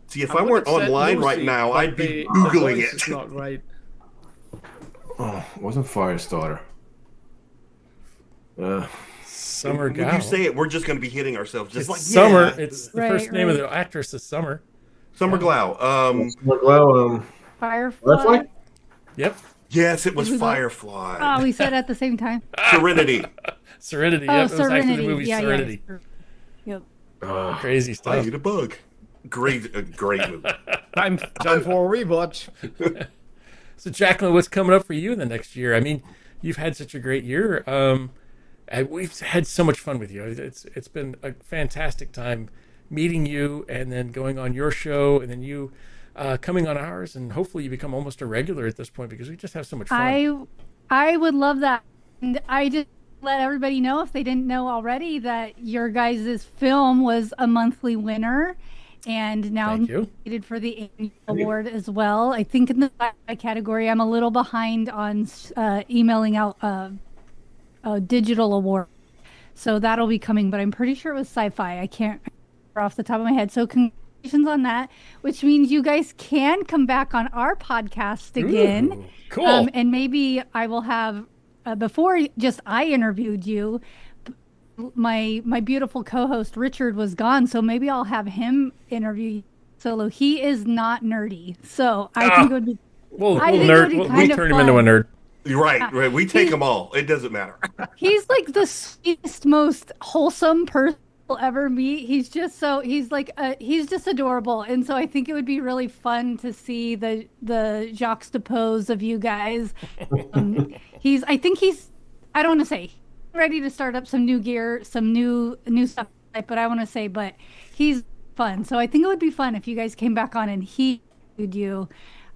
See, if
I
I
would
weren't
have said
online right
Lucy,
now,
but
I'd be
the
Googling
voice
it.
is not right.
Oh, it wasn't Firestarter.
Summer
When
Gal.
you say it, we're just going to be hitting ourselves. Just
It's
like
Summer.
yeah.
It's the
Right,
first name of
right.
the actress is Summer.
Summer Glau.
Firefly.
Firefly?
Yep.
Yes, it was
Who's that?
Firefly.
Oh, we said at the same time.
Serenity.
Serenity.
Oh,
Yep. It was actually
Serenity.
the movie
Yeah,
Serenity.
yeah. Yep.
Crazy
I
stuff.
ate a bug. Great movie.
Time for a rewatch.
So, Jacqueline, what's coming up for you in the next year? I mean, you've had such a great year. And we've had so much fun with you. It's been a fantastic time meeting you, and then going on your show, and then you coming on ours, and hopefully you become almost a regular at this point, because we just have so much fun.
I would love that. And I just let everybody know, if they didn't know already, that your guys' film was a monthly winner, and now
Thank you.
nominated for the annual award as well. I think in the sci-fi category, I'm a little behind on emailing out a digital award, so that'll be coming. But I'm pretty sure it was sci-fi. I can't remember off the top of my head. So congratulations on that, which means you guys can come back on our podcast again.
Ooh, cool.
And maybe I will have before just I interviewed you. My beautiful co-host Richard was gone, so maybe I'll have him interview you solo. He is not nerdy, so I think it would be.
We'll
I think it
nerd.
would be
We
kind of
turn him into a
fun.
nerd.
You're right. We take them all. It doesn't matter.
He's like the sweetest, most wholesome person you'll ever meet. He's just he's just adorable, and so I think it would be really fun to see the juxtapose of you guys. I think he's I don't want to say ready to start up some new gear, some new stuff, but I want to say, but he's fun. So I think it would be fun if you guys came back on and he would you,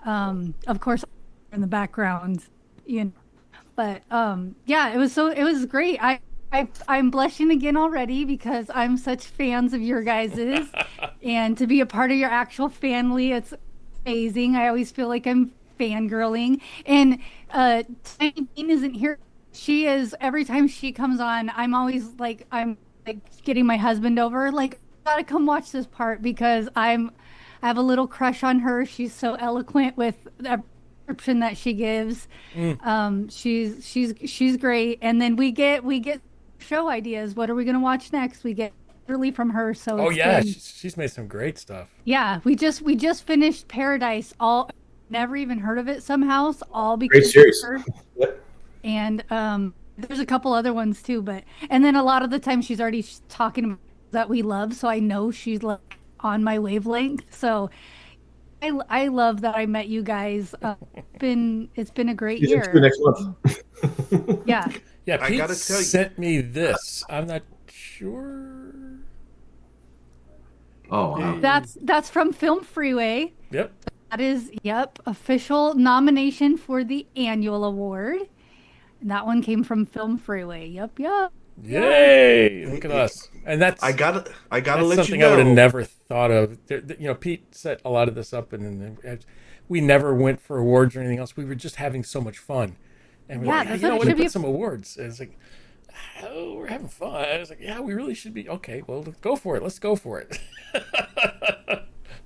of course, in the background, you know. But yeah, it was great. I'm blushing again already because I'm such fans of your guys's, and to be a part of your actual family, it's amazing. I always feel like I'm fangirling. And Tiny Bean isn't here. She is, every time she comes on, I'm like getting my husband over, like, gotta come watch this part because I have a little crush on her. She's so eloquent with the description that she gives. She's great. And then we get show ideas. What are we gonna watch next? We get early from her. So
Oh yeah, she's made some great stuff.
yeah, we just finished Paradise. All never even heard of it somehow. All
Great
because
series.
of her. And there's a couple other ones too, and then a lot of the time she's already talking about that we love, so I know she's like on my wavelength. So I love that I met you guys. It's been a great
Season
year.
2 next month.
Yeah.
Yeah,
I
Pete
gotta tell you-
sent me this. I'm not sure.
Oh, wow.
That's from Film Freeway.
Yep.
That is, official nomination for the annual award. And that one came from Film Freeway. Yep.
Yay! Look at us. And that's
I gotta
that's
let you
something
know.
I would have never thought of. Pete set a lot of this up, and we never went for awards or anything else. We were just having so much fun, and we're like,
that's
you know
what it
what?
should be.
Put some awards. And it's like, oh, we're having fun. I was like, yeah, we really should be. Okay, well, go for it. Let's go for it.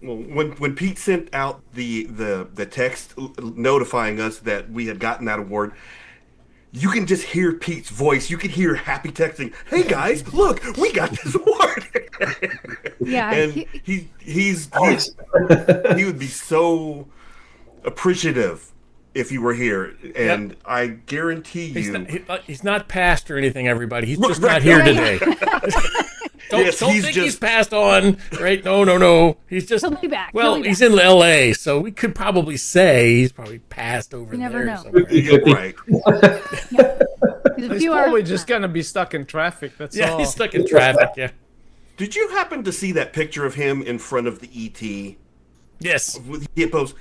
Well, when Pete sent out the text notifying us that we had gotten that award, you can just hear Pete's voice. You can hear happy texting. Hey guys, look, we got this award.
Yeah.
And he would be so appreciative if he were here, and I guarantee you,
He's not passed or anything, everybody. He's just
Right,
not here
right.
today. Don't
Yes,
think he's passed on, right? No. He's just,
He'll be back.
well,
He'll be
he's
back.
in L.A., so we could probably say he's probably passed over
You never
there
know.
somewhere.
yeah, right.
He's a
He's
few hours
probably
from
just
that.
gonna be stuck in traffic. That's
Yeah,
all.
he's stuck in traffic, yeah.
Did you happen to see that picture of him in front of the ET?
Yes.
With the hippos?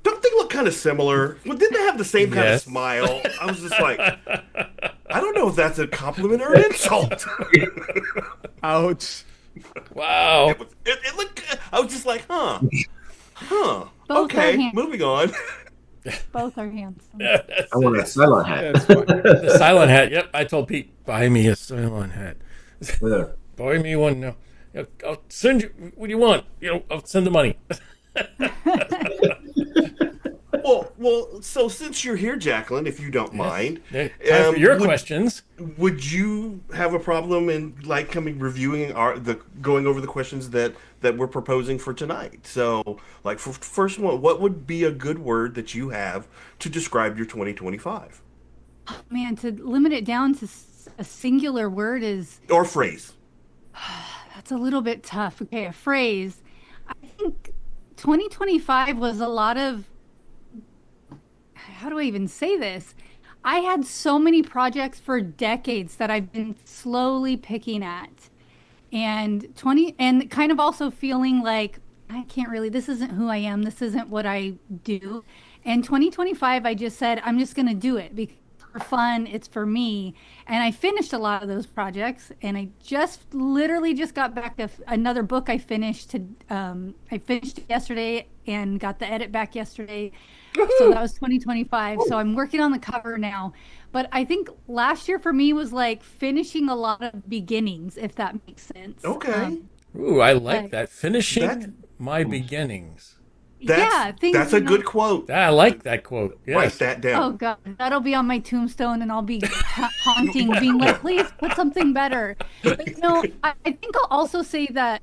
Don't they look kind of similar? Well, didn't they have the same kind of
Yes.
smile? I was just like, I don't know if that's a compliment or an insult.
Ouch.
Wow.
It looked. I was just like, huh.
Both are
Okay,
handsome.
moving on.
Both are handsome.
I want a silent hat.
That's fine.
The silent hat. Yep, I told Pete, buy me a silent hat.
Yeah.
Buy me one now. I'll send you, what do you want? I'll send the money.
Well. So since you're here, Jacqueline, if you don't mind,
Time for your
would-
questions.
Would you have a problem in like reviewing going over the questions that we're proposing for tonight? So, like for first one, what would be a good word that you have to describe your 2025
Man, to limit it down to a singular word is
or phrase?
that's a little bit tough. Okay, a phrase. I think 2025 was a lot of, how do I even say this? I had so many projects for decades that I've been slowly picking at. And kind of also feeling like I can't really, this isn't who I am. This isn't what I do. And 2025, I just said, I'm just going to do it because it's for fun. It's for me. And I finished a lot of those projects. And I just literally just got back to another book I finished. I finished it yesterday and got the edit back yesterday. So that was 2025. So I'm working on the cover now. But I think last year for me was like finishing a lot of beginnings, if that makes sense.
Okay.
Ooh, I like
Like,
that. Finishing
that-
my beginnings.
That's a good quote.
I like that quote.
Write
Yes.
that
Oh
down.
God, that'll be on my tombstone, and I'll be haunting, being like, "Please put something better." But, I think I'll also say that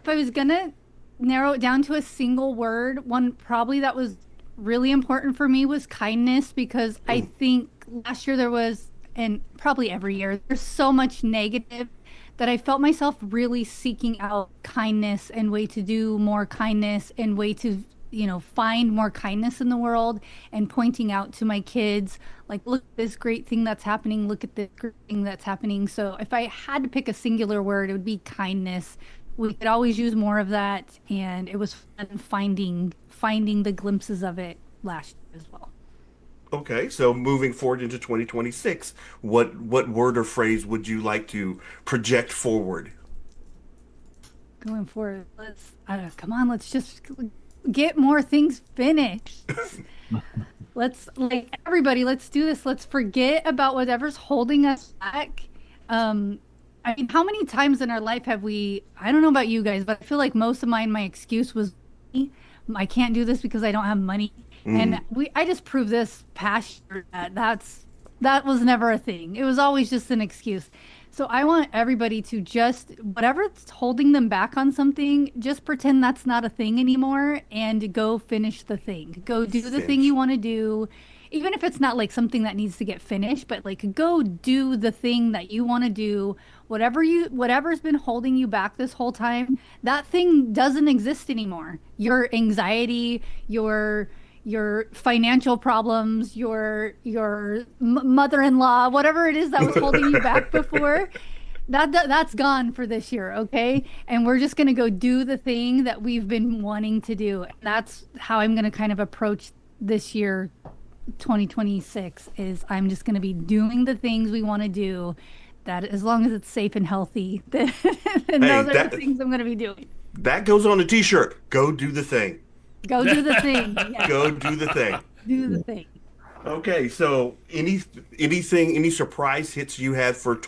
if I was gonna narrow it down to a single word, one probably that was really important for me was kindness, because I think last year there was, and probably every year, there's so much negative that I felt myself really seeking out kindness and way to do more kindness and way to, find more kindness in the world, and pointing out to my kids, like, look at this great thing that's happening. Look at this great thing that's happening. So if I had to pick a singular word, it would be kindness. We could always use more of that. And it was fun finding the glimpses of it last year as well.
Okay, so moving forward into 2026, what word or phrase would you like to project forward?
Going forward, let's just get more things finished. Let's like everybody, let's do this. Let's forget about whatever's holding us back. I mean, how many times in our life have we, I don't know about you guys, but I feel like most of my excuse was money. I can't do this because I don't have money. And I just proved this past year that was never a thing. It was always just an excuse. So I want everybody to just, whatever's holding them back on something, just pretend that's not a thing anymore and go finish the thing. Go do the thing you want to do. Even if it's not like something that needs to get finished, but like go do the thing that you want to do. Whatever's been holding you back this whole time, that thing doesn't exist anymore. Your anxiety, your financial problems, your mother-in-law, whatever it is that was holding you back before, that's gone for this year, okay? And we're just going to go do the thing that we've been wanting to do. And that's how I'm going to kind of approach this year 2026 is I'm just going to be doing the things we want to do, that as long as it's safe and healthy, then those are the things I'm going to be doing.
That goes on a t-shirt. Go do the thing.
Go do the thing. Yes.
Go do the thing.
Do the thing.
Okay, so any surprise hits you had for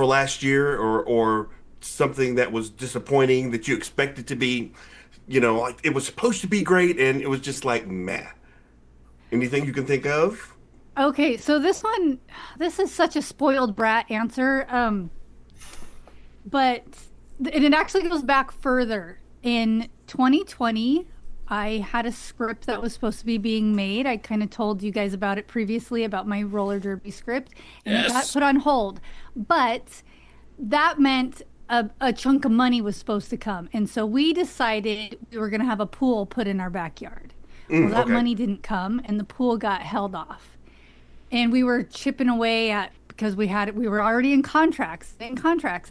last year, or something that was disappointing that you expected to be, like it was supposed to be great and it was just like meh. Anything you can think of?
Okay, so this is such a spoiled brat answer, but it actually goes back further. In 2020, I had a script that was supposed to be being made. I kind of told you guys about it previously, about my roller derby script, and it got put on hold. But that meant a chunk of money was supposed to come, and so we decided we were going to have a pool put in our backyard. Well, that money didn't come, and the pool got held off. And we were chipping away at, because we were already in contracts, and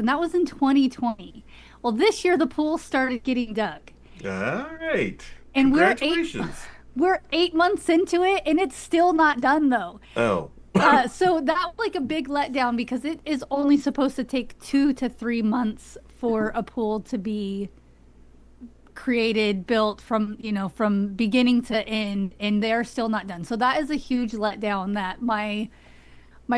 that was in 2020. Well, this year the pool started getting dug.
All right.
And
Congratulations.
we're 8 months into it, and it's still not done though.
Oh.
So that was like a big letdown, because it is only supposed to take 2 to 3 months for a pool to be created, built from beginning to end, and they're still not done. So that is a huge letdown, that my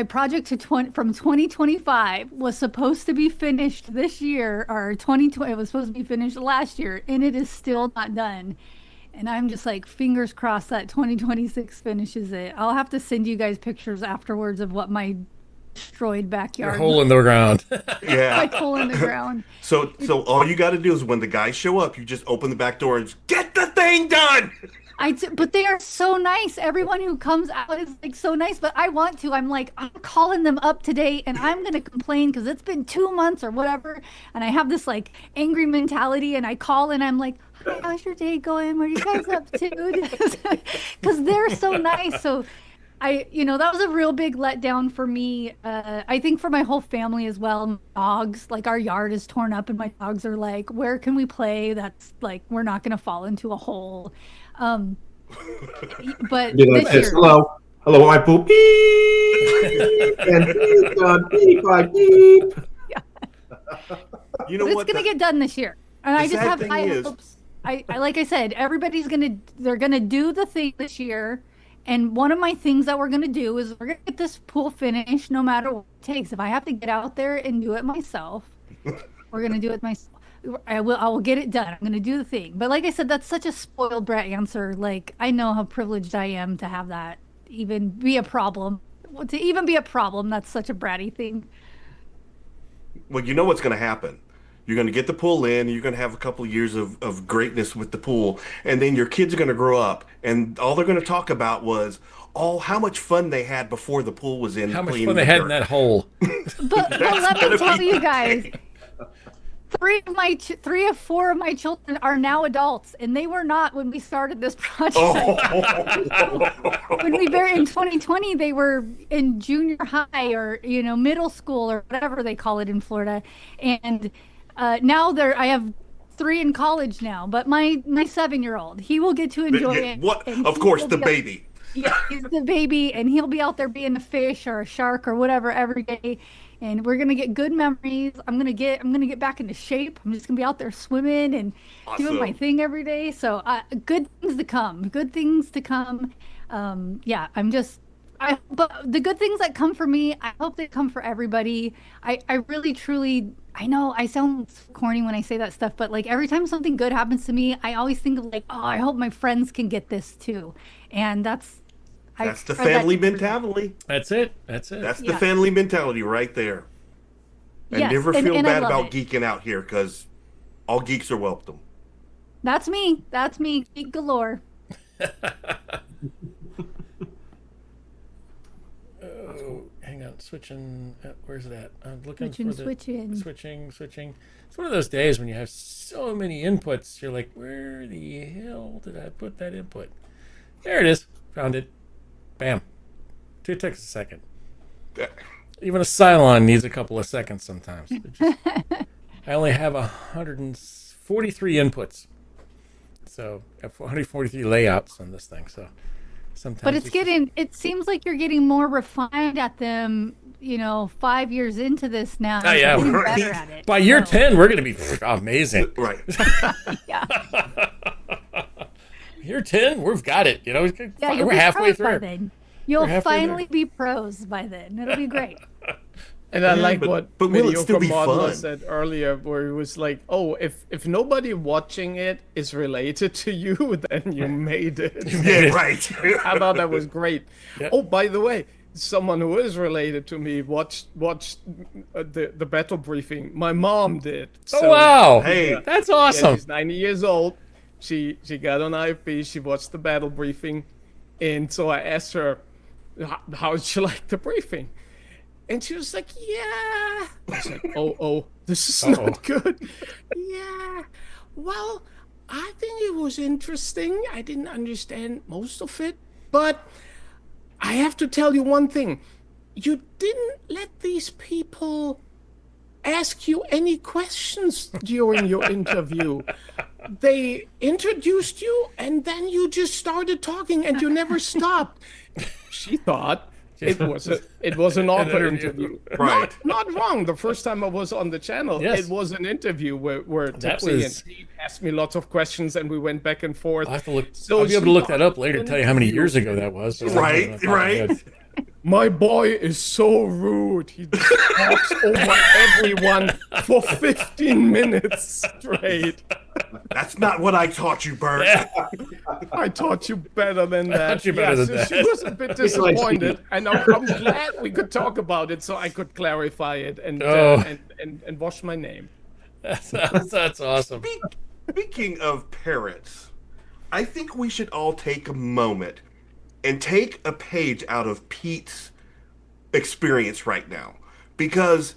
project from 2025 was supposed to be finished this year, or 2020 it was supposed to be finished last year, and it is still not done. And I'm just like, fingers crossed that 2026 finishes it. I'll have to send you guys pictures afterwards of what my destroyed backyard.
Your hole in the ground.
Yeah.
Like hole in the ground.
So all you got to do is when the guys show up, you just open the back door and just get the thing done.
But they are so nice. Everyone who comes out is like so nice, but I'm calling them up today, and I'm going to complain because it's been 2 months or whatever. And I have this like angry mentality, and I call and I'm like, "Hi, how's your day going? What are you guys up to?" Because they're so nice. So that was a real big letdown for me. I think for my whole family as well. Dogs, like our yard is torn up, and my dogs are like, "Where can we play? That's like, we're not going to fall into a hole." But this year,
hello, my poop. Beep, and beep, beep.
You know
but
what?
It's going to get done this year, and I just have high
is,
hopes. I like I said, they're gonna do the thing this year. And one of my things that we're going to do is we're going to get this pool finished no matter what it takes. If I have to get out there and do it myself, we're going to do it myself. I will get it done. I'm going to do the thing. But like I said, that's such a spoiled brat answer. Like, I know how privileged I am to have that even be a problem. To even be a problem, that's such a bratty thing.
Well, you know what's going to happen. You're going to get the pool in, and you're going to have a couple of years of greatness with the pool, and then your kids are going to grow up, and all they're going to talk about was how much fun they had before the pool was in.
How much fun they had in that hole.
But let me tell you guys, three of four of my children are now adults, and they were not when we started this project. In 2020, they were in junior high or middle school or whatever they call it in Florida, and now I have 3 in college now. But my 7-year-old, he will get to enjoy it.
What? Of course, the baby.
Yeah, he's the baby, and he'll be out there being a fish or a shark or whatever every day. and we're gonna get good memories. I'm gonna get back into shape. I'm just gonna be out there swimming and doing my
Awesome.
thing every day. So good things to come. Good things to come. Yeah, but the good things that come for me, I hope they come for everybody. I really truly, I know I sound corny when I say that stuff, but like every time something good happens to me, I always think of like, oh, I hope my friends can get this too. And
That's the
spread that
family
to everybody.
mentality.
That's it. That's it.
That's the
Yeah.
family mentality right there. And
Yes,
never feel
and I
bad
love
about
it.
geeking out here because all geeks are welcome.
That's me. That's me. Geek galore.
Oh, hang on. Switching. Where's that? I'm looking
Switching,
for the switching. It's one of those days when you have so many inputs. You're like, where the hell did I put that input? There it is. Found it. Bam. It took a second. Even a Cylon needs a couple of seconds sometimes. I only have 143 inputs. So I have 143 layouts on this thing. So sometimes.
But it seems like you're getting more refined at them, 5 years into this now.
Oh, yeah.
You're getting
Right.
better at it.
By year
So,
10, we're going to be amazing.
Right.
yeah.
Year 10, we've got it.
Yeah, you'll
we're
be
halfway
pros by
through.
then. You'll
We're halfway there.
finally be pros by then. It'll be great.
And I like
but-
what
but will it
Mediocre
still be
Modeler
fun?
said earlier, where he was like, "Oh, if nobody watching it is related to you, then you made it."
Yeah, right.
I thought that was great.
Yeah.
Oh, by the way, someone who is related to me watched the battle briefing. My mom did.
Oh, wow.
Hey.
That's
Yeah,
awesome.
she's 90 years old. She got on IFB. She watched the battle briefing, and so I asked her, how did she like the briefing? And she was like, yeah. I was like, oh, this is not good. Yeah. Well, I think it was interesting. I didn't understand most of it, but I have to tell you one thing. You didn't let these people ask you any questions during your interview. They introduced you, and then you just started talking, and you never stopped. She thought it was an awkward interview.
Right.
Not wrong. The first time I was on the channel,
Yes.
it was an interview where
That
Tipsy
was-
and Steve asked me lots of questions, and we went back and forth.
I'll have to look.
So
I'll be able to
she
look that up
thought
later to
an
tell you how many
interview-
years ago that was.
Right, right.
My boy is so rude. He just talks over everyone for 15 minutes straight.
That's not what I taught you, Bert.
I taught you better than that.
taught you better than
so
that.
She was a bit disappointed, and I'm glad we could talk about it so I could clarify it and and wash my name.
That's awesome.
Speaking of parents, I think we should all take a moment and take a page out of Pete's experience right now. Because,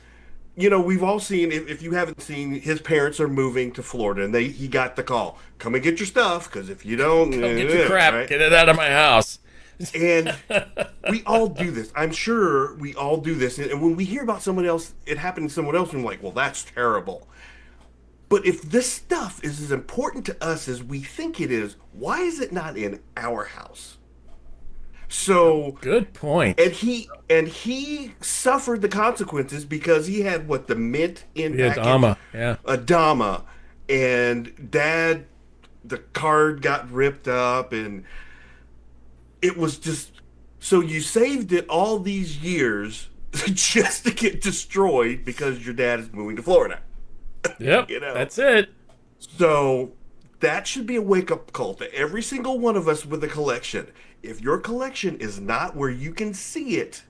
we've all seen, if you haven't seen, his parents are moving to Florida, and he got the call, come and get your stuff, because if you don't...
Don't get your crap.
right?
Get it out of my house.
And we all do this. I'm sure we all do this. And when we hear about someone else, it happened to someone else, and we're like, well, that's terrible. But if this stuff is as important to us as we think it is, why is it not in our house? So,
Good point.
and he suffered the consequences because he had the mint in
The
package,
Adama, yeah.
Adama, and Dad, the card got ripped up, and it was just so you saved it all these years just to get destroyed because your dad is moving to Florida.
Yep.
You know.
That's it.
So that should be a wake-up call to every single one of us with a collection. If your collection is not where you can see it,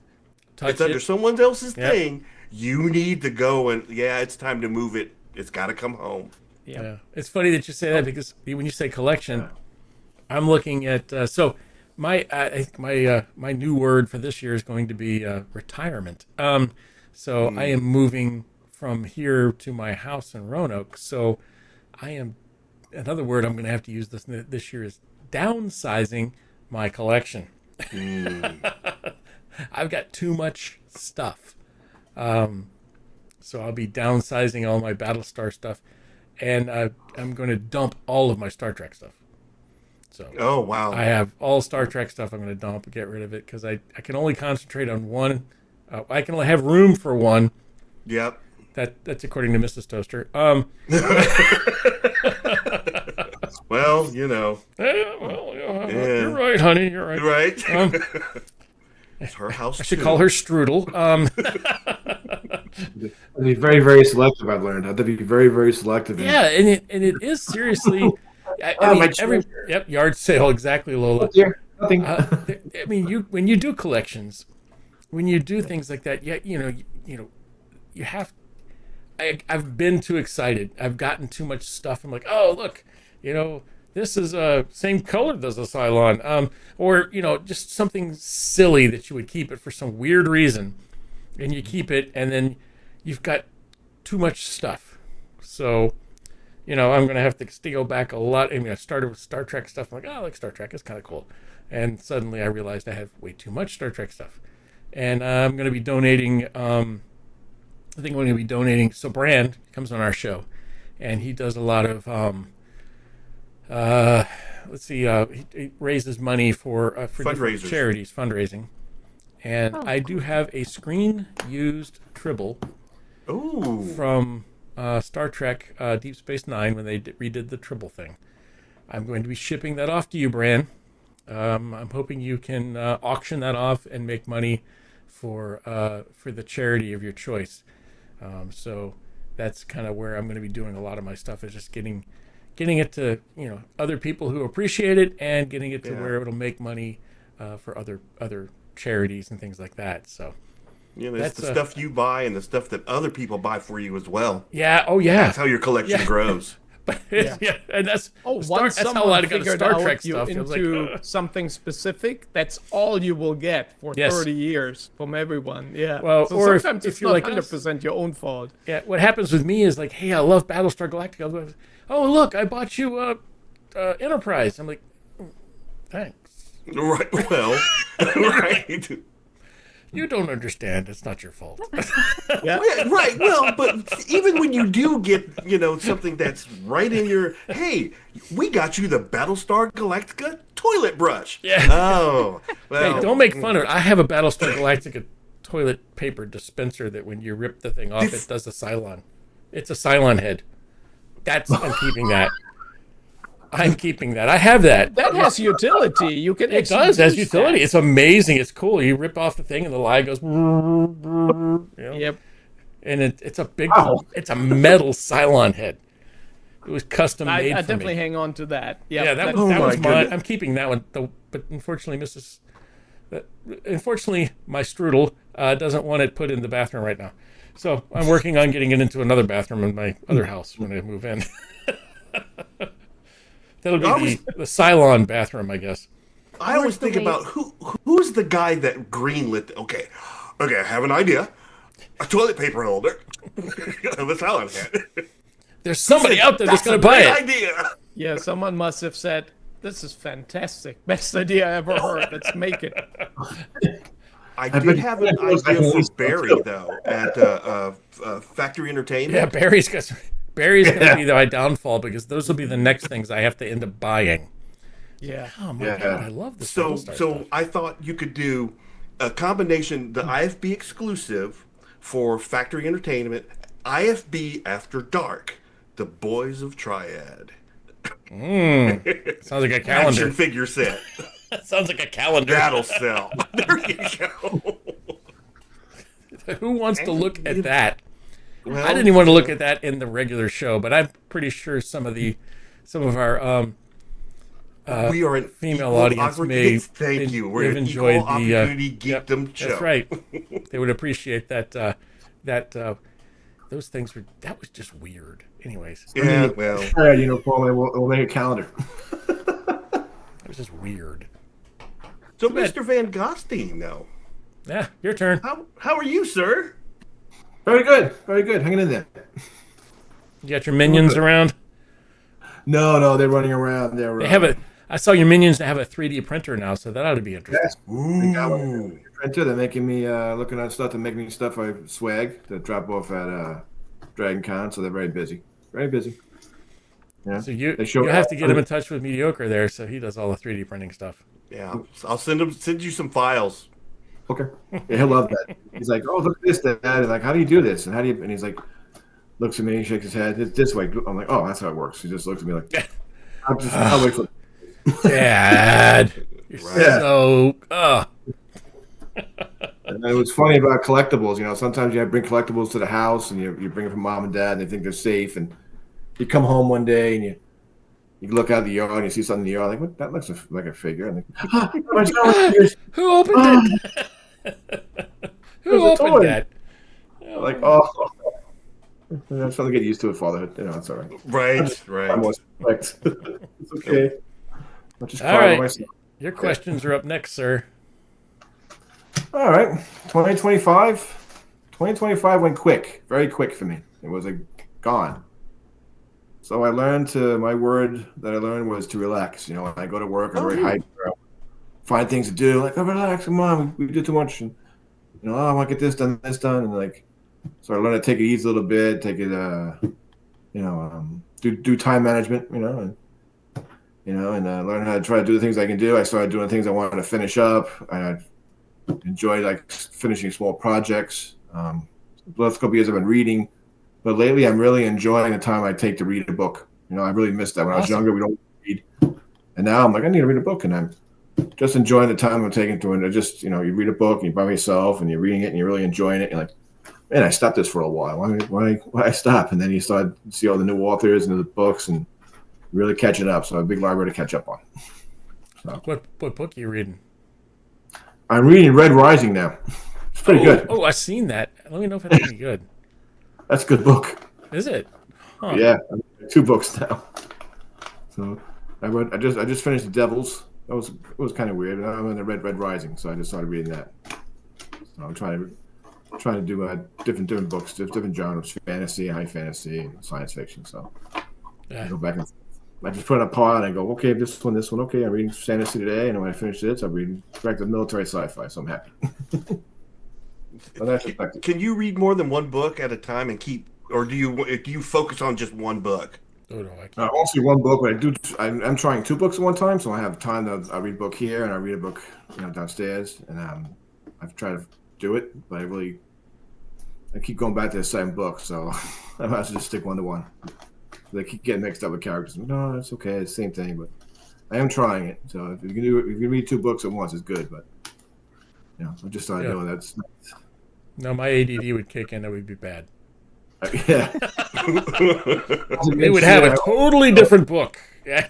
Touch
it's under
it.
someone else's
Yep.
thing, you need to go and, it's time to move it. It's got to come home.
Yeah. It's funny that you say that because when you say collection, I'm looking at so my I think my new word for this year is going to be retirement. So I am moving from here to my house in Roanoke. So I am another word I'm going to have to use this year is downsizing my collection. I've got too much stuff. So I'll be downsizing all my Battlestar stuff, and I'm going to dump all of my Star Trek stuff. So
Oh, wow.
I have all Star Trek stuff I'm going to dump and get rid of it because I can only concentrate on one. I can only have room for one,
Yep.
That's according to Mrs. Toaster.
Well, you know.
You're right, honey. You're right.
Right. It's her house.
I should call her Strudel.
To be very, very selective. I've learned. I have to be very, very selective.
Yeah, and it is seriously. I mean, yard sale, exactly, Lola.
Nothing.
I mean, when you do collections, when you do things like that, you have. I've been too excited. I've gotten too much stuff. I'm like, oh look, this is same color as a Cylon, or just something silly that you would keep it for some weird reason, and you keep it, and then you've got too much stuff. So, I'm gonna have to go back a lot. I mean, I started with Star Trek stuff. I'm like, oh, I like Star Trek. It's kind of cool, and suddenly I realized I have way too much Star Trek stuff, and I'm gonna be donating. I think I'm going to be donating. So Brand comes on our show, and he does a lot of he raises money for different charities, fundraising. And I do have a screen-used Tribble from Star Trek Deep Space Nine when they redid the Tribble thing. I'm going to be shipping that off to you, Bran. I'm hoping you can auction that off and make money for the charity of your choice. So that's kind of where I'm going to be doing a lot of my stuff, is just getting it to other people who appreciate it, and getting it to where it'll make money for other charities and things like that. So
that's the stuff you buy and the stuff that other people buy for you as well.
Yeah. Oh yeah.
That's how your collection grows.
And that's
once
that's how I got
figured
Star
out
Trek
you
stuff.
into something specific, that's all you will get for 30 years from everyone. Yeah.
Well,
so
or
sometimes
if
it's
you're
not
like
100% your own fault.
Yeah. What happens with me is like, hey, I love Battlestar Galactica. Oh, look, I bought you Enterprise. I'm like, thanks.
Right. Well. Right.
You don't understand. It's not your fault.
Yeah, right. Well, but even when you do get, something that's right in your, hey, we got you the Battlestar Galactica toilet brush.
Yeah.
Oh. Well.
Hey, don't make fun of it. I have a Battlestar Galactica toilet paper dispenser that when you rip the thing off, it does a Cylon. It's a Cylon head. I'm keeping that. I'm keeping that. I have that.
That has utility. You can.
It does has utility. That. It's amazing. It's cool. You rip off the thing and the light goes.
Yep.
And it's a big. It's a metal Cylon head. It was custom made. I
definitely hang on to that. Yep.
Yeah, that one's mine. I'm keeping that one though. But unfortunately, my Strudel doesn't want it put in the bathroom right now. So I'm working on getting it into another bathroom in my other house when I move in. That'll be the Cylon bathroom, I guess.
I always think about who's the guy that greenlit. Okay, I have an idea. A toilet paper holder. The Cylon head.
There's somebody out there that's going to buy it.
Idea.
Yeah, someone must have said, "This is fantastic. Best idea I ever heard. Let's make it."
I did have an idea for Barry though at Factory Entertainment.
Yeah, Barry's going to be my downfall, because those will be the next things I have to end up buying.
Yeah.
Oh my God, I love this.
So
stuff.
I thought you could do a combination, the IFB exclusive for Factory Entertainment, IFB After Dark, The Boys of Triad.
Sounds like a calendar.
Action figure set.
Sounds like a calendar.
That'll sell. There you go.
Who wants to look at that?
Well,
I didn't even want to look at that in the regular show, but I'm pretty sure some of our
we are an
female audience may
thank you. We're
have
an
enjoyed
equal opportunity geekdom show.
That's right. They would appreciate that. Those things that was just weird. Anyways.
Yeah. Well.
We'll make a calendar.
It was just weird.
So, Mr. Van Gostein, though.
Yeah, your turn.
How are you, sir?
Very good. Very good. Hanging in there.
You got your minions around?
No, they're running around.
They have I saw your minions have a 3D printer now, so that ought to be interesting.
Yes. They got one printer. They're making me looking at stuff to make me stuff I swag to drop off at Dragon Con. So they're very busy. Very busy. Yeah.
So you have to get him in touch with Mediocre there, so he does all the 3D printing stuff.
Yeah, I'll send you some files.
Okay. Yeah, he'll love that. He's like, oh, look at this, Dad. And like, how do you do this? And how do you? And he's like, looks at me, shakes his head. It's this way. I'm like, oh, that's how it works. He just looks at me like, I'll wait for.
Dad, you're so.
And it was funny about collectibles. You know, sometimes you bring collectibles to the house, and you bring it from mom and dad, and they think they're safe. And you come home one day, and you look out the yard, and you see something in the yard, like, what? That looks like a figure. And like,
who opened it? Who opened that?
Like, oh. I'm trying to get used to it, fatherhood. You know, it's all right.
Right.
It's okay. I'll just
all right. Myself. Your questions are up next, sir.
All right. 2025. 2025 went quick. Very quick for me. It was gone. So I learned my word that I learned was to relax. You know, when I go to work, I'm very hyped. Find things to do. Like, oh, relax. Come on. We do too much. And, you know, I want to get this done. And like, so I learned to take it easy a little bit, take it, do time management, and learn how to try to do the things I can do. I started doing things I wanted to finish up. I enjoyed like finishing small projects. The last couple years I've been reading, but lately I'm really enjoying the time I take to read a book. You know, I really missed that when I was younger. We don't read, and now I'm like, I need to read a book, and I'm just enjoying the time I'm taking to it. Just you read a book and you're by yourself and you're reading it and you're really enjoying it. You're like, man, I stopped this for a while. Why I stop? And then you start to see all the new authors and the books and really catching up. So a big library to catch up on. So.
What book are you reading?
I'm reading Red Rising now. It's pretty good.
Oh, I've seen that. Let me know if it's any good.
That's a good book.
Is it? Huh.
Yeah, 2 books now. So I just finished The Devils. It was kind of weird. I'm in the Red Rising, so I just started reading that. So I'm trying to do different books, different genres, fantasy, high fantasy, and science fiction. So I go back and I just put it apart and I go, okay, this one. Okay, I'm reading fantasy today, and when I finish this, I'm reading back to military sci-fi. So I'm happy.
Can you read more than one book at a time and keep, or do you focus on just one book?
Oh no, I can't.
Also one book, but I'm trying 2 books at one time, so I have time to I read a book here and I read a book downstairs, and I've tried to do it, but I keep going back to the same book, so I might as well just stick one to one. They keep getting mixed up with characters. No, it's okay, it's the same thing, but I am trying it. So if you can read 2 books at once, it's good, but I just started doing that.
No, my ADD would kick in, that would be bad.
Yeah.
They would have a totally different book. Yeah.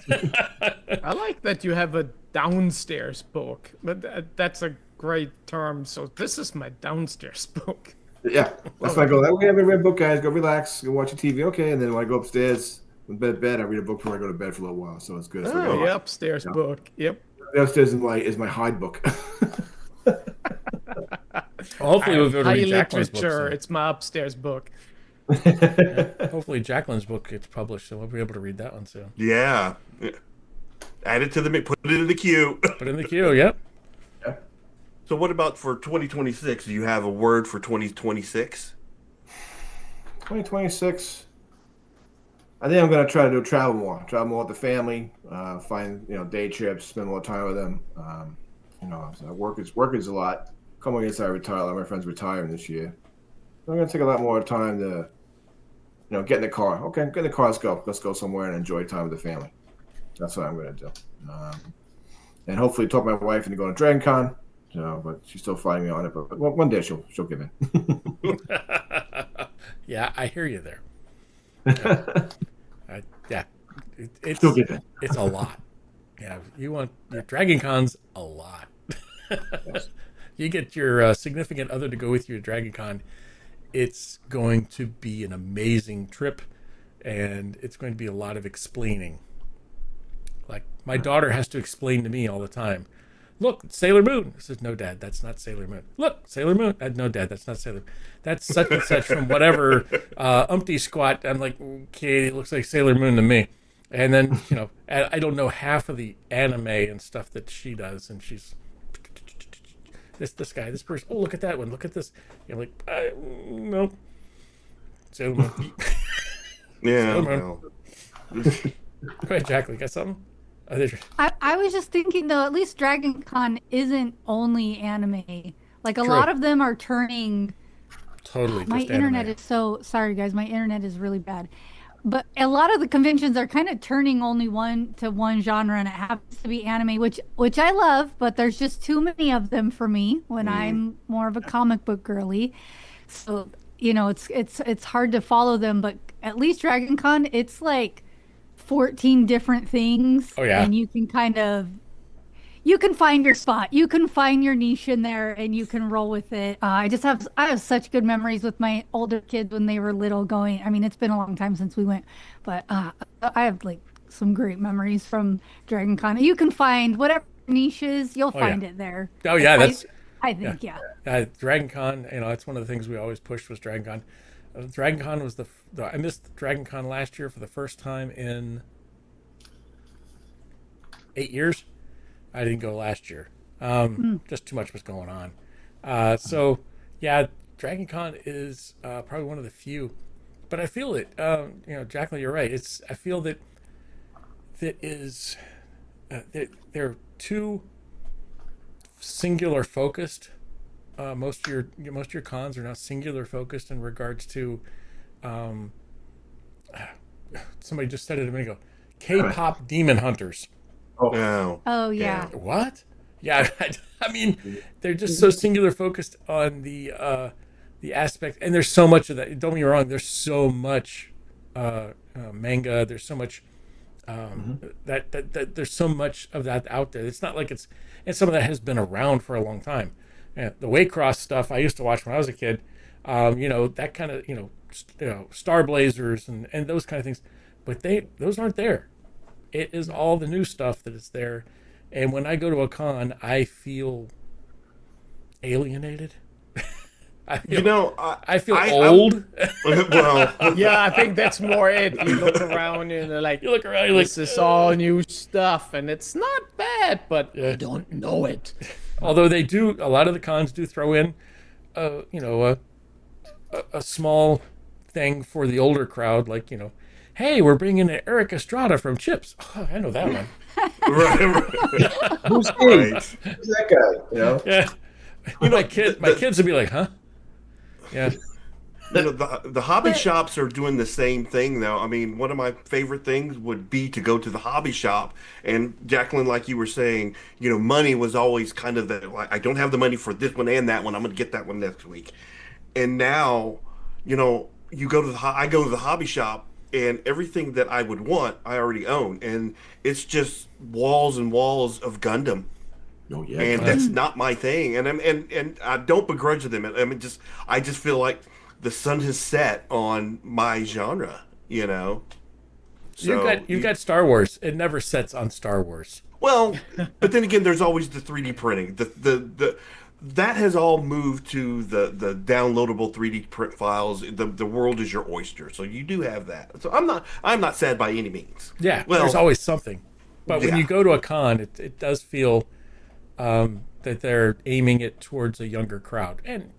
I like that you have a downstairs book, but that's a great term. So this is my downstairs book.
Yeah, that's when I go. We have a read book, guys. Go relax. Go watch your TV. Okay, and then when I go upstairs, in bed, I read a book before I go to bed for a little while. So it's good.
Oh, yeah, upstairs book. Yep.
The upstairs is my hide book.
Hopefully we'll be able to read Jacqueline's book.
Sure, it's my upstairs book.
Hopefully Jacqueline's book gets published, so we'll be able to read that one soon.
Yeah. Add it to put it in the queue.
Put it in the queue, yep.
Yeah.
So what about for 2026? Do you have a word for 2026?
2026. I think I'm going to try to travel more with the family, find day trips, spend more time with them. So work is a lot. Coming against I retire, a lot of my friends retiring this year. So I'm going to take a lot more time to, get in the car. Okay, get in the car. Let's go somewhere and enjoy time with the family. That's what I'm going to do. And hopefully talk my wife into going to Dragon Con. But she's still fighting me on it. But one day she'll give in.
Yeah, I hear you there. It's
still give in.
It's a lot. Yeah, your Dragon Con's a lot.
Yes.
You get your significant other to go with you at Dragon Con. It's going to be an amazing trip, and it's going to be a lot of explaining. Like, my daughter has to explain to me all the time. Look, it's Sailor Moon. I says, no, Dad, that's not Sailor Moon. Look, Sailor Moon. No, Dad, that's not Sailor Moon. That's such and such from whatever umpty squat. I'm like, okay, it looks like Sailor Moon to me. And then, I don't know half of the anime and stuff that she does, and she's this guy, this person. Oh, look at that one. Look at this. You're like, no. Sailor Moon.
Yeah.
Sailor Moon. Go ahead, Jacqueline. Got something?
I was just thinking, though, at least Dragon Con isn't only anime. Like a
True.
lot of them are turning.
Totally.
My
just
internet
anime.
is so sorry, guys. My internet is really bad. But a lot of the conventions are kind of turning only one genre, and it happens to be anime, which I love. But there's just too many of them for me when I'm more of a comic book girly. So it's hard to follow them. But at least Dragon Con, it's like 14 different things,
Oh, yeah.
and you can find your spot. You can find your niche in there, and you can roll with it. I have such good memories with my older kids when they were little. Going, I mean, it's been a long time since we went, but I have like some great memories from Dragon Con. You can find whatever niches, you'll
Oh,
find
yeah.
it there.
Oh, yeah.
I think, yeah.
Dragon Con, that's one of the things we always pushed was Dragon Con. Dragon Con was I missed Dragon Con last year for the first time in 8 years. I didn't go last year. Just too much was going on. So yeah, Dragon Con is probably one of the few, but I feel it. Jacqueline, you're right. I feel that is they're too singular focused. Most of your cons are now singular focused in regards to. Somebody just said it a minute ago. K-pop demon hunters.
No.
Oh yeah.
What? Yeah, I mean, they're just so singular focused on the aspect, and there's so much of that. Don't get me wrong. There's so much manga. There's so much that there's so much of that out there. It's not like and some of that has been around for a long time. Yeah, the Waycross stuff I used to watch when I was a kid. That kind of Star Blazers and those kind of things, but those aren't there. It is all the new stuff that is there. And when I go to a con, I feel alienated. I feel old.
Well,
Yeah, I think that's more it. You look around and you're like,
You look around, you're like,
this is all new stuff, and it's not bad, but I don't know it.
although a lot of the cons do throw in, a small thing for the older crowd, like, hey, we're bringing in Eric Estrada from Chips. Oh, I know that one.
right.
Who's he?
Right.
Who's that guy?
Yeah. My kids would be like, huh? Yeah.
The hobby shops are doing the same thing though. I mean, one of my favorite things would be to go to the hobby shop, and Jacqueline, like you were saying, money was always kind of like, I don't have the money for this one and that one. I'm going to get that one next week. And now, you go to I go to the hobby shop, and everything that I would want, I already own, and it's just walls and walls of Gundam.
Oh yeah.
And that's not my thing, and I don't begrudge them. I mean, I just feel like the sun has set on my genre, So
You've got Star Wars. It never sets on Star Wars.
well, but then again, there's always the 3D printing. The that has all moved to the downloadable 3D print files. The world is your oyster, so you do have that. So I'm not sad by any means.
Yeah,
Well,
there's always something. But when
yeah.
you go to a con, it does feel that they're aiming it towards a younger crowd, and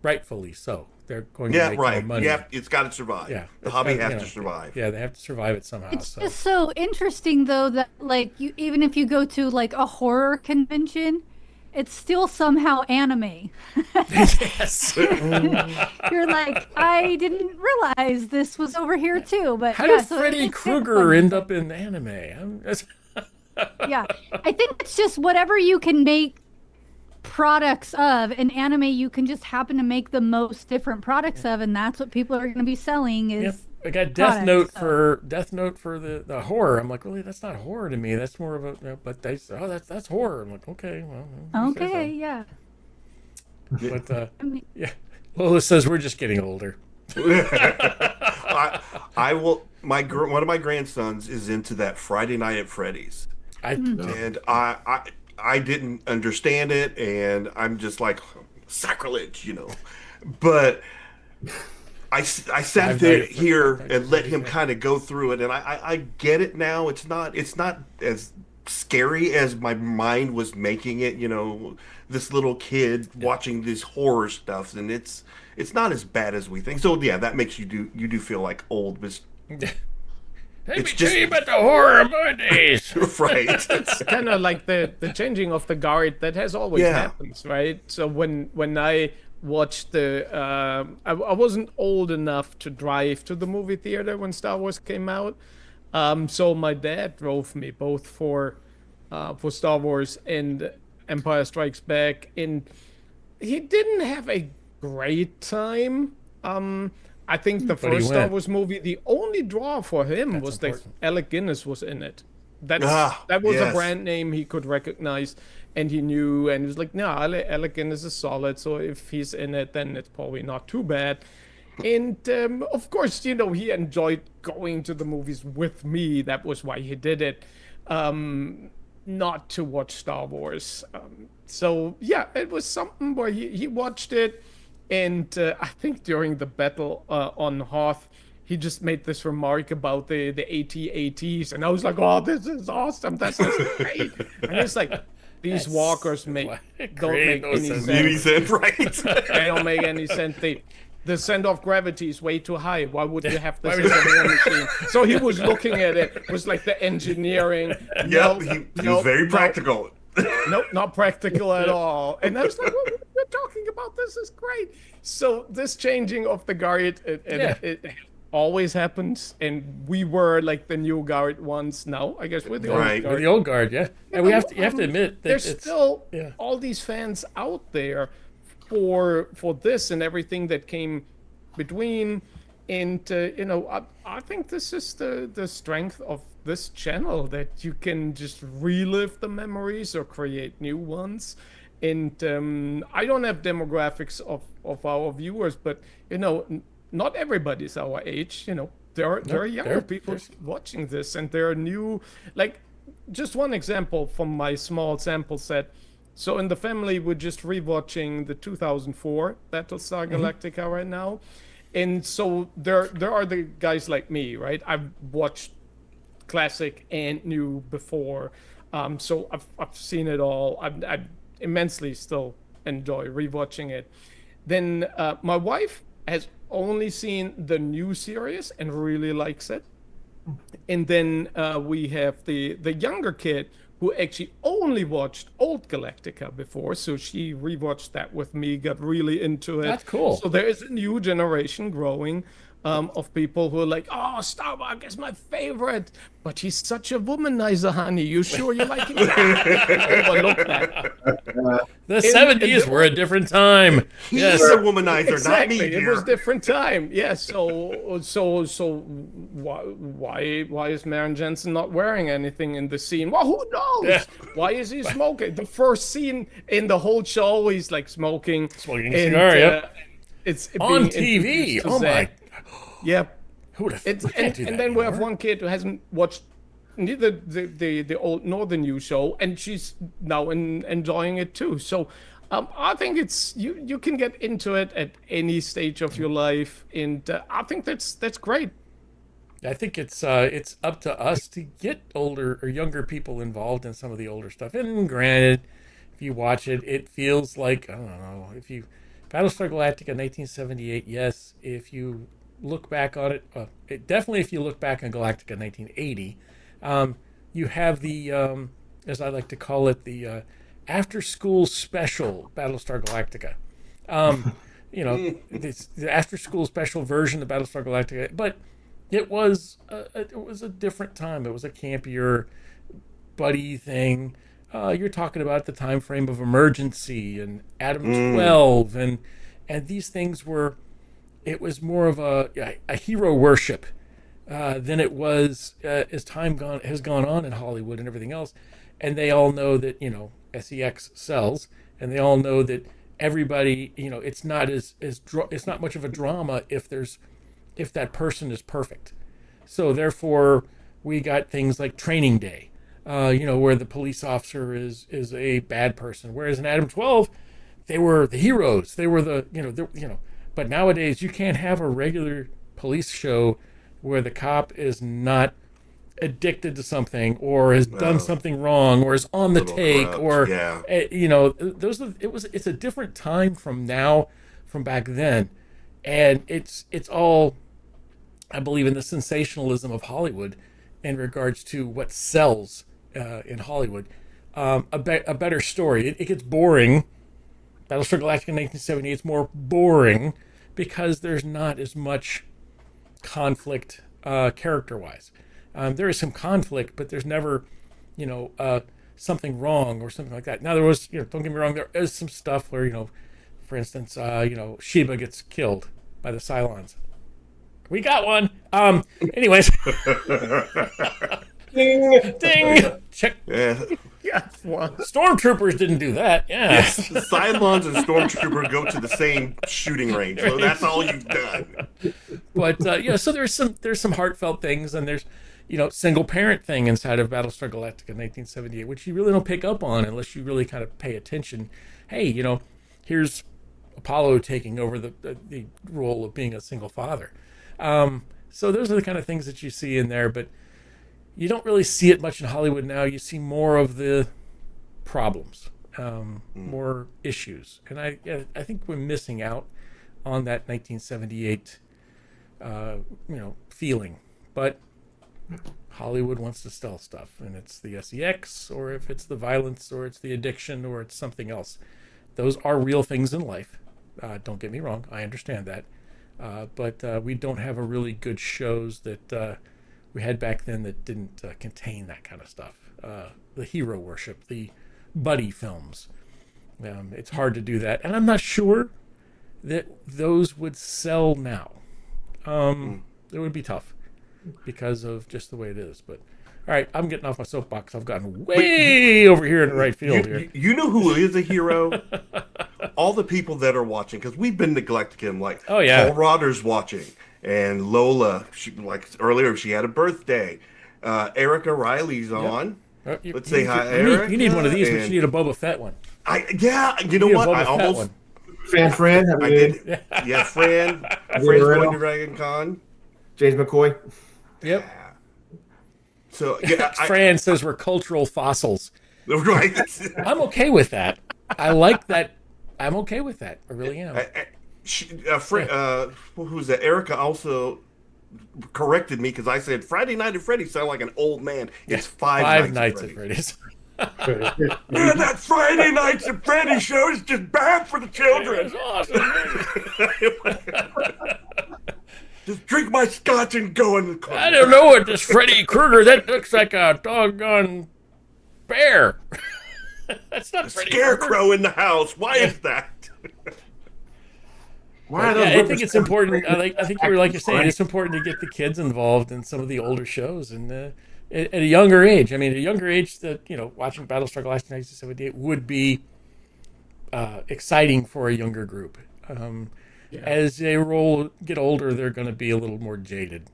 rightfully so. They're going to
Yeah,
make more
right.
money.
Yeah, it's got to survive.
Yeah,
The hobby
It's got-
has to survive.
Yeah, they have to survive it somehow.
It's
so.
just so interesting though that like even if you go to like a horror convention, it's still somehow anime.
Yes.
You're like, I didn't realize this was over here too. But
How
yeah,
did
so
Freddy
it's kind of
Krueger
fun.
end up in anime?
Yeah, I think it's just whatever you can make products of. In anime, you can just happen to make the most different products of, and that's what people are going to be selling. Is
Yep. I got Death Note
products,
for the horror. I'm like, really, that's not horror to me. That's more of a. But they say, oh, that's horror. I'm like, okay, well. you say so.
Okay, yeah.
But
I mean,
yeah, Lola says we're just getting older.
I will. One of my grandsons is into that Friday Night at Freddy's, and I didn't understand it, and I'm just like, sacrilege, But I sat there here and let him kind of go through it, and I get it now. It's not as scary as my mind was making it. This little kid watching this horror stuff, and it's not as bad as we think. So yeah, that makes you do feel like old, but
They
It's
became at the horror movies.
right.
It's kind of like the changing of the guard that has always happened, right? So when I watched I wasn't old enough to drive to the movie theater when Star Wars came out, so my dad drove me both for Star Wars and Empire Strikes Back, and he didn't have a great time. I think the first Star Wars movie, the only draw for him was that Alec Guinness was in it. That was a brand name he could recognize, and he knew, and he was like, no, Alec Guinness is solid, so if he's in it, then it's probably not too bad. And of course, he enjoyed going to the movies with me. That was why he did it, not to watch Star Wars. So yeah, it was something where he watched it. And I think during the battle on Hoth, he just made this remark about the AT-ATs, and I was like, "Oh, this is awesome! That's great!" And it's like these walkers don't make any sense,
right?
They don't make any sense. The center of gravity is way too high. Why would you have this in the war machine? So he was looking at it. It was like the engineering.
Yeah, he was very practical.
Nope, not practical at all. And I was like, what we're talking about, this is great. So this changing of the guard, it always happens, and we were like the new guard ones. Now I guess we're the old guard.
We're the old guard, yeah. And you have to admit that
there's still all these fans out there for this and everything that came between. And I think this is the strength of this channel, that you can just relive the memories or create new ones. And I don't have demographics of our viewers, but not everybody's our age. There are younger people watching this, and there are new. Like, just one example from my small sample set. So in the family, we're just rewatching the 2004 Battlestar Galactica right now. And so there are the guys like me, right? I've watched classic and new before, so I've seen it all. I immensely still enjoy rewatching it. Then my wife has only seen the new series and really likes it. And then we have the younger kid who actually only watched old Galactica before, so she rewatched that with me, got really into it.
That's cool.
So there is a new generation growing of people who are like, oh, Starbuck is my favorite, but he's such a womanizer, honey. You sure you like him? Overlook that.
The 70s were a different time.
He's a womanizer,
exactly.
not me, dear.
It was different time. Yeah. So why is Maren Jensen not wearing anything in the scene? Well, who knows?
Yeah.
Why is he smoking? The first scene in the whole show, he's like smoking
a cigar.
It's
on TV. Oh my.
Yep.
And
then we have one kid who hasn't watched neither the old nor the new show, and she's now enjoying it too. So I think it's you can get into it at any stage of your life, and I think that's great.
I think it's up to us to get older or younger people involved in some of the older stuff. And granted, if you watch it, it feels like, I don't know, Battlestar Galactica 1978, yes. If you look back on it, definitely if you look back on Galactica 1980, you have the, as I like to call it, the after-school special Battlestar Galactica. It's the after-school special version of Battlestar Galactica, but it was a different time. It was a campier, buddy thing. You're talking about the time frame of Emergency and Adam 12, and these things were. It was more of a hero worship than it was as time has gone on in Hollywood and everything else. And they all know that SEX sells, and they all know that everybody it's not it's not much of a drama if that person is perfect. So therefore, we got things like Training Day, where the police officer is a bad person, whereas in Adam 12, they were the heroes. They were But nowadays, you can't have a regular police show where the cop is not addicted to something or has done something wrong or is on the take
corrupt,
it's a different time from back then, and it's all, I believe, in the sensationalism of Hollywood, in regards to what sells in Hollywood. A better story. It gets boring. Battlestar Galactica in 1978 is more boring because there's not as much conflict character-wise. There is some conflict, but there's never, something wrong or something like that. Now there was, don't get me wrong, there is some stuff where, for instance, Sheba gets killed by the Cylons. We got one. Anyways. Ding. Ding. Check.
Yeah.
Stormtroopers didn't do that. Yeah.
Yes. The Cylons and Stormtrooper go to the same shooting range, so that's all you've done.
But so there's some heartfelt things, and there's single parent thing inside of Battlestar Galactica 1978, which you really don't pick up on unless you really kind of pay attention. Hey, here's Apollo taking over the role of being a single father. So those are the kind of things that you see in there, but you don't really see it much in Hollywood now. You see more of the problems, more issues, and I think we're missing out on that 1978 feeling. But Hollywood wants to sell stuff, and it's the sex, or if it's the violence, or it's the addiction, or it's something else. Those are real things in life. Don't get me wrong, I understand that, but we don't have a really good shows that we had back then that didn't contain that kind of stuff. The hero worship, the buddy films. It's hard to do that, and I'm not sure that those would sell now. It would be tough because of just the way it is. But all right, I'm getting off my soapbox. I've gotten way over here in the right field here.
You know who is a hero? All the people that are watching, because we've been neglecting him. Like,
oh yeah,
Paul Rodder's watching. And Lola, earlier, she had a birthday. Erica Riley's on.
Yep.
Let's say hi, Erica.
You need one of these, but you need a Boba Fett one.
You know what? I almost...
Fran,
I did. Yeah, Fran's going to Dragon Con.
James McCoy.
Yep.
Yeah. So, yeah,
Fran says we're cultural fossils.
Right.
I'm okay with that. I like that. I'm okay with that. I really am.
Who's that? Erica also corrected me because I said Friday Night at Freddy's sound like an old man. It's Five Nights at Freddy's. Man, that Friday Nights at Freddy's show is just bad for the children. Just drink my scotch and go in the car.
I don't know what this Freddy Krueger. That looks like a doggone bear. That's not Freddy
Scarecrow
Krueger.
in the house. Why is that?
I think it's important. I think you're like you're saying. It's important to get the kids involved in some of the older shows, and at a younger age. I mean, at a younger age, that watching Battlestar Galactica 1978 would be exciting for a younger group. As they get older, they're going to be a little more jaded.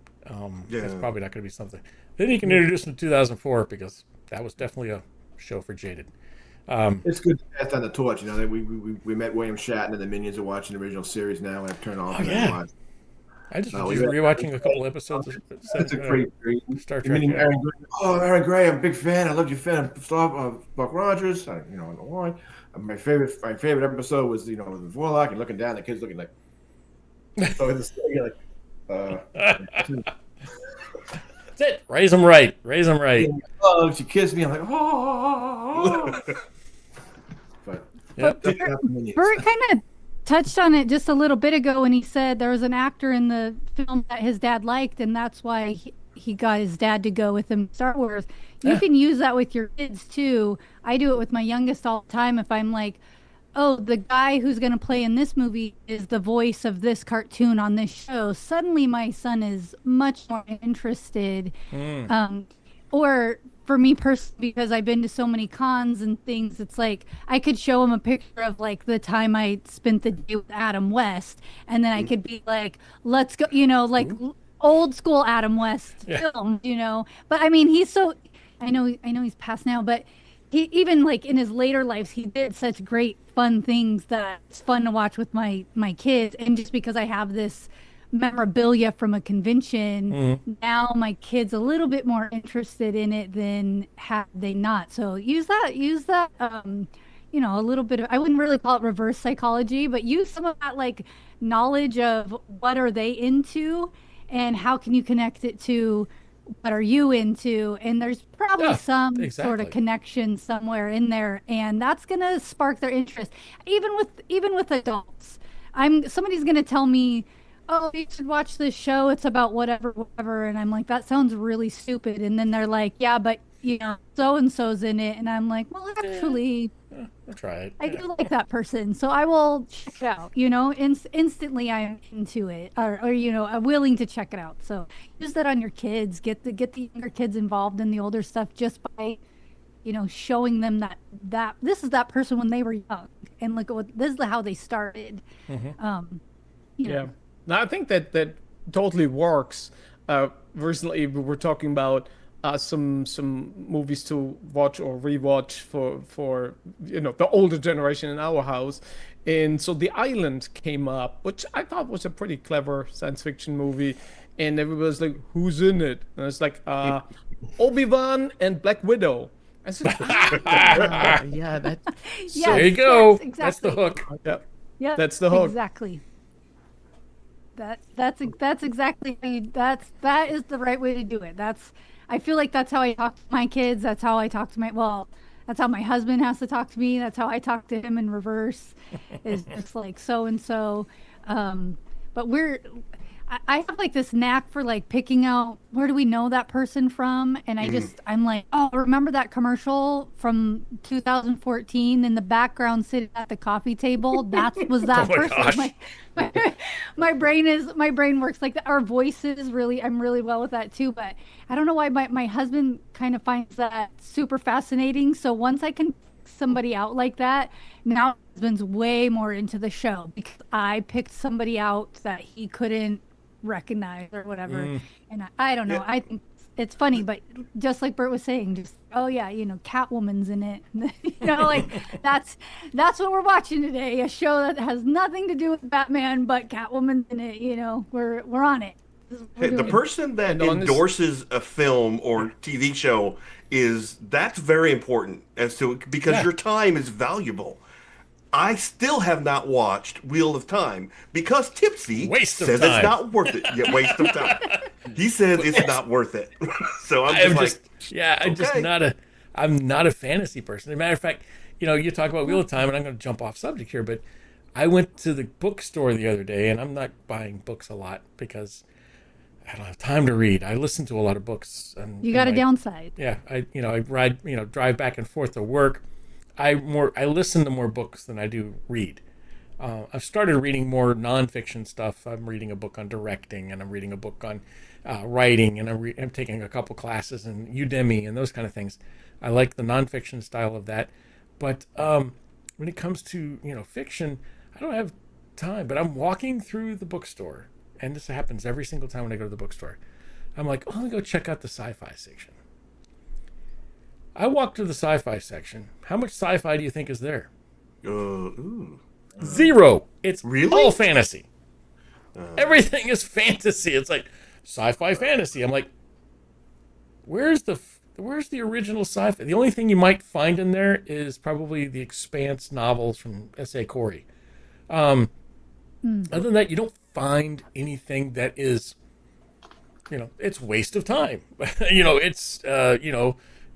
That's probably not going to be something. Then you can introduce them to 2004 because that was definitely a show for jaded.
It's good to pass on the torch. We met William Shatner and the Minions are watching the original series now. I've turned off.
I just was rewatching a couple episodes of
That's a great
Star Trek.
Aaron Gray, I'm a big fan. I love your fan of Buck Rogers. I don't know why. My favorite episode was the Warlock and looking down, the kids looking like. So in the story,
That's it. Raise them right.
Oh, she kissed me. I'm like, oh. But
Bert kind of touched on it just a little bit ago when he said there was an actor in the film that his dad liked, and that's why he got his dad to go with him to Star Wars. You can use that with your kids too. I do it with my youngest all the time. If I'm like, oh, the guy who's going to play in this movie is the voice of this cartoon on this show, suddenly my son is much more interested. Or for me personally, because I've been to so many cons and things, it's like I could show him a picture of like the time I spent the day with Adam West, and then I could be like, let's go, like old school Adam West film, But I mean, he's so, I know he's passed now, but he, even like in his later lives, he did such great fun things that it's fun to watch with my kids. And just because I have this memorabilia from a convention, now my kids a little bit more interested in it than had they not. So use that a little bit of, I wouldn't really call it reverse psychology, but use some of that like knowledge of what are they into and how can you connect it to what are you into? And there's probably
Yeah,
some sort
exactly.
of connection somewhere in there, and that's gonna spark their interest. Even with adults, somebody's gonna tell me, "Oh, you should watch this show. It's about whatever, whatever," and I'm like, "That sounds really stupid." And then they're like, "Yeah, but so and so's in it," and I'm like, "Well, actually."
I'll try it.
I do like that person, so I will check it out. Instantly I'm into it, or I'm willing to check it out. So use that on your kids. Get the younger kids involved in the older stuff just by, showing them that this is that person when they were young, and look at this is how they started.
Yeah. Now I think that totally works. Recently we were talking about some movies to watch or rewatch for the older generation in our house, and so The Island came up, which I thought was a pretty clever science fiction movie, and everybody was like, "Who's in it?" And it's like Obi-Wan and Black Widow. I said, yeah, that.
Yes,
There you go.
yes, exactly.
That's the hook.
Yeah.
Yep,
That's the hook.
Exactly. That's exactly that is the right way to do it. I feel like that's how I talk to my kids. That's how I talk to that's how my husband has to talk to me. That's how I talk to him in reverse. Is just like so and so. But I have like this knack for like picking out where do we know that person from, and I'm like, oh, remember that commercial from 2014 in the background sitting at the coffee table? That was that
Oh my
person.
gosh.
My brain works like that. Our voices I'm really well with that too, but I don't know why my husband kind of finds that super fascinating. So once I can pick somebody out like that, now my husband's way more into the show because I picked somebody out that he couldn't recognize or whatever. And I don't know.
Yeah.
I think it's funny, but just like Bert was saying, just Catwoman's in it. Like that's what we're watching today. A show that has nothing to do with Batman, but Catwoman's in it. We're on it.
Hey, the person that endorses a film or TV show that's very important because your time is valuable. I still have not watched Wheel of Time because Tipsy says it's not worth it. Yeah, waste of time. He says it's not worth it. So I'm
not a fantasy person. As a matter of fact, you talk about Wheel of Time, and I'm going to jump off subject here, but I went to the bookstore the other day, and I'm not buying books a lot because I don't have time to read. I listen to a lot of books. And
you got a downside.
Yeah, I ride, drive back and forth to work. I listen to more books than I do read. I've started reading more nonfiction stuff. I'm reading a book on directing, and I'm reading a book on writing, and I'm taking a couple classes in Udemy and those kind of things. I like the nonfiction style of that, but when it comes to fiction, I don't have time. But I'm walking through the bookstore, and this happens every single time when I go to the bookstore. I'm like, oh, let me go check out the sci-fi section. I walk to the sci-fi section. How much sci-fi do you think is there? Zero. It's all fantasy. Everything is fantasy. It's like sci-fi fantasy. I'm like, where's the original sci-fi? The only thing you might find in there is probably the Expanse novels from S.A. Corey. Other than that, you don't find anything that is, it's waste of time.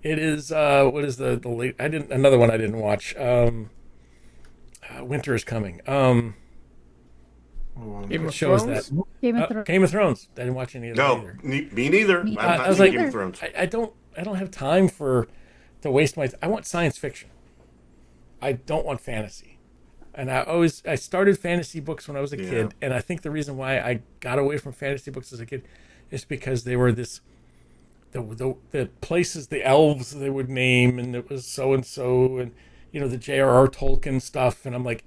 It is what is the late? Another one I didn't watch. Winter is Coming.
Game of
shows
Thrones?
that
Game
Game of Thrones. I didn't watch any of that either.
Me neither. I'm
I
not
was
seeing
like,
Game of Thrones.
I don't have time to waste my. I want science fiction. I don't want fantasy. And I started fantasy books when I was a kid, and I think the reason why I got away from fantasy books as a kid is because they were the places, the elves they would name, and it was so and so, and the J.R.R. Tolkien stuff, and I'm like,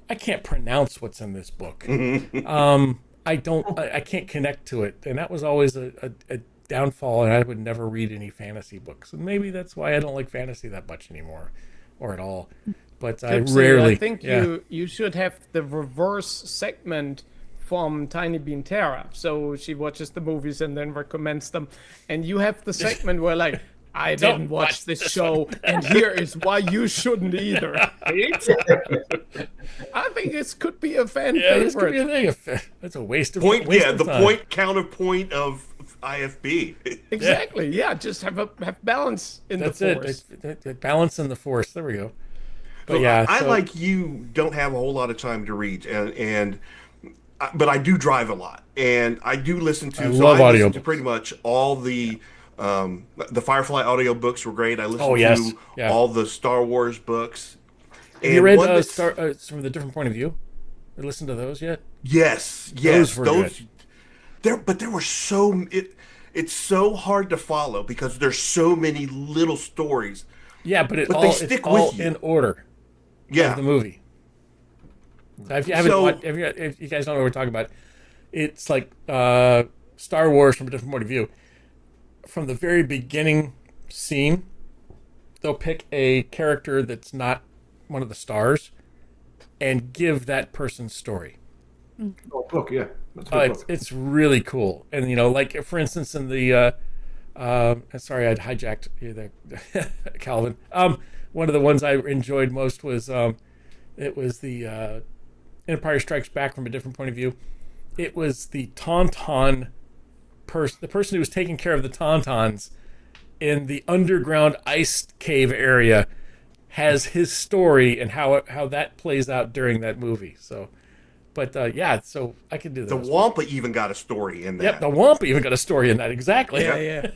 I can't pronounce what's in this book. I can't connect to it, and that was always a downfall, and I would never read any fantasy books, and maybe that's why I don't like fantasy that much anymore, or at all. But
I think you should have the reverse segment from Tiny Bean Tara. So she watches the movies and then recommends them. And you have the segment where like, I didn't watch this show, and here is why you shouldn't either. I think this could be a fan favorite.
This could be a thing. That's a waste of
point.
waste
Yeah,
of
the
time.
counterpoint of IFB.
Exactly. Yeah. Just have balance in
That's
the force.
it. Balance in the force. There we go. But
So
yeah,
I like you don't have a whole lot of time to read, but I do drive a lot, and I do listen to.
I
So
love
I listen to
audiobooks.
pretty much all the Firefly audiobooks were great. I listened
Oh, yes.
to
Yeah.
all the Star Wars books.
have you
And
read
one that's-
from the different point of view? Or listened to those yet?
Yes,
Those were good.
There were it's so hard to follow because there's so many little stories.
Yeah, but
But they stick
it's
with
all
you.
in order
Yeah.
of the movie. So if you haven't
So-
watched, if you guys don't know what we're talking about, it's like Star Wars from a different point of view. From the very beginning scene, they'll pick a character that's not one of the stars and give that person's story.
Oh, book, yeah. That's a good book.
It's really cool. And, like, for instance, in the, sorry, I'd hijacked you there, Calvin. One of the ones I enjoyed most was, it was the Empire Strikes Back from a different point of view. It was the Tauntaun person, the person who was taking care of the Tauntauns in the underground ice cave area has his story and how that plays out during that movie. So, but yeah, so I could do
The
that.
Wampa even got a story in that.
Yep, the Wampa even got a story in that. Exactly.
Yeah.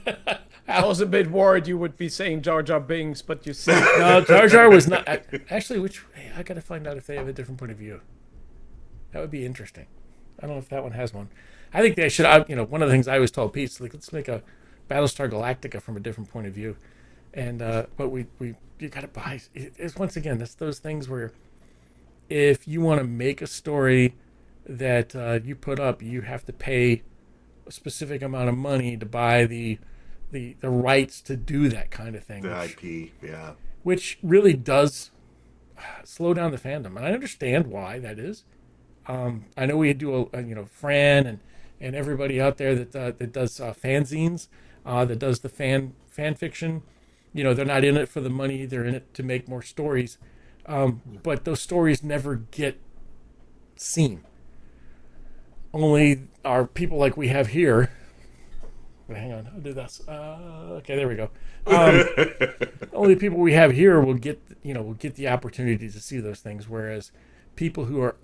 I was a bit worried you would be saying Jar Jar Binks, but you said
No, Jar Jar was not. Actually, I got to find out if they have a different point of view. That would be interesting. I don't know if that one has one. I think they should. One of the things I always told Pete is like, let's make a Battlestar Galactica from a different point of view. And but you got to buy. It's once again, that's those things where if you want to make a story that you put up, you have to pay a specific amount of money to buy the rights to do that kind of thing.
The IP, yeah.
Which really does slow down the fandom, and I understand why that is. I know we do Fran and everybody out there that does fanzines, that does the fan fiction. They're not in it for the money; they're in it to make more stories. But those stories never get seen. Only our people like we have here. Wait, hang on, I'll do this. Okay, there we go. Only people we have here will get the opportunity to see those things, whereas people who are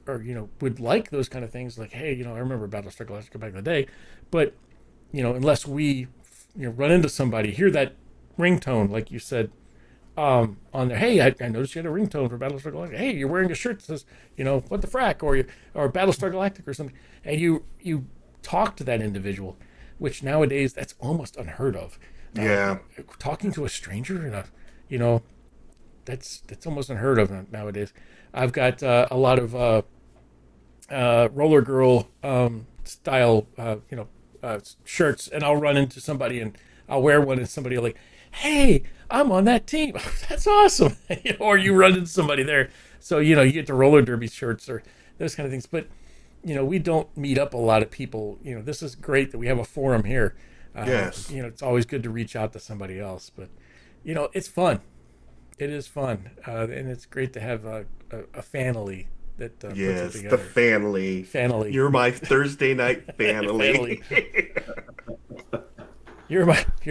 would like those kind of things, like, hey, I remember Battlestar Galactica back in the day, but unless we run into somebody, hear that ringtone, like you said, on there, hey, I noticed you had a ringtone for Battlestar Galactica. Hey, you're wearing a shirt that says, what the frack, or Battlestar Galactica or something, and you talk to that individual, which nowadays that's almost unheard of.
Yeah.
Talking to a stranger that's almost unheard of nowadays. I've got a lot of roller girl style shirts, and I'll run into somebody and I'll wear one, and somebody will like, hey, I'm on that team. That's awesome. Or you run into somebody there. So, you get the roller derby shirts or those kind of things. But, we don't meet up a lot of people. This is great that we have a forum here.
Yes.
It's always good to reach out to somebody else. But, it's fun. It is fun. And it's great to have a family that puts it
Yes,
together.
the family.
Family.
You're my Thursday night family.
You're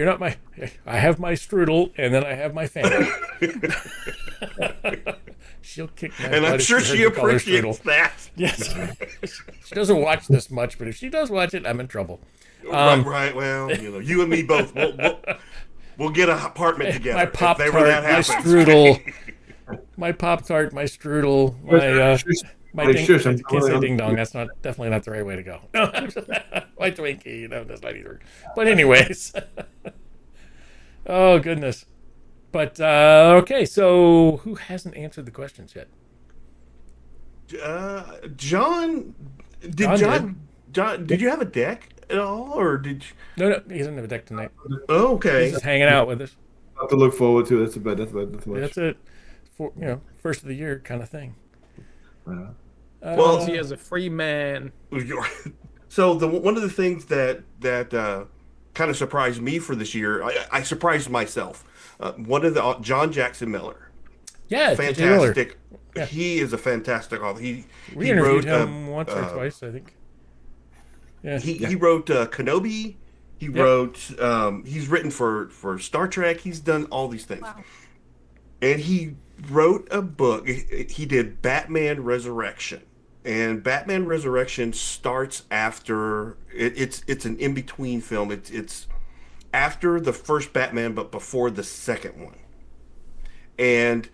not my. I have my strudel, and then I have my family. She'll kick my butt.
And I'm
if
sure
heard
she
me call her
appreciates
strudel.
that.
Yes. She doesn't watch this much, but if she does watch it, I'm in trouble.
Right. Well, you and me both. We'll get an apartment together.
My
if
Pop
ever
Tart,
that
my
happens.
strudel, my Pop Tart, my strudel, my ding.
Shush,
I can't say ding dong. That's definitely not the right way to go. My Twinkie, that's not either. But anyways, oh goodness. But okay, so who hasn't answered the questions yet?
John, did you have a deck at all, or did you?
No, he doesn't have a deck tonight.
Oh, okay.
He's just hanging out with us.
Have to look forward to. That's about. That's much.
That's it. For first of the year kind of thing.
Well,
he is a free man.
So one of the things that kind of surprised me for this year, I surprised myself. One of the John Jackson Miller,
Yeah, J.J. Miller.
fantastic.
Yeah.
He is a fantastic author.
We
he
interviewed
wrote
him once or twice, I think. Yeah.
He wrote Kenobi. He wrote. He's written for Star Trek. He's done all these things,
Wow.
and he wrote a book. He did Batman Resurrection, and Batman Resurrection starts after it's an in between film. It's after the first Batman, but before the second one. And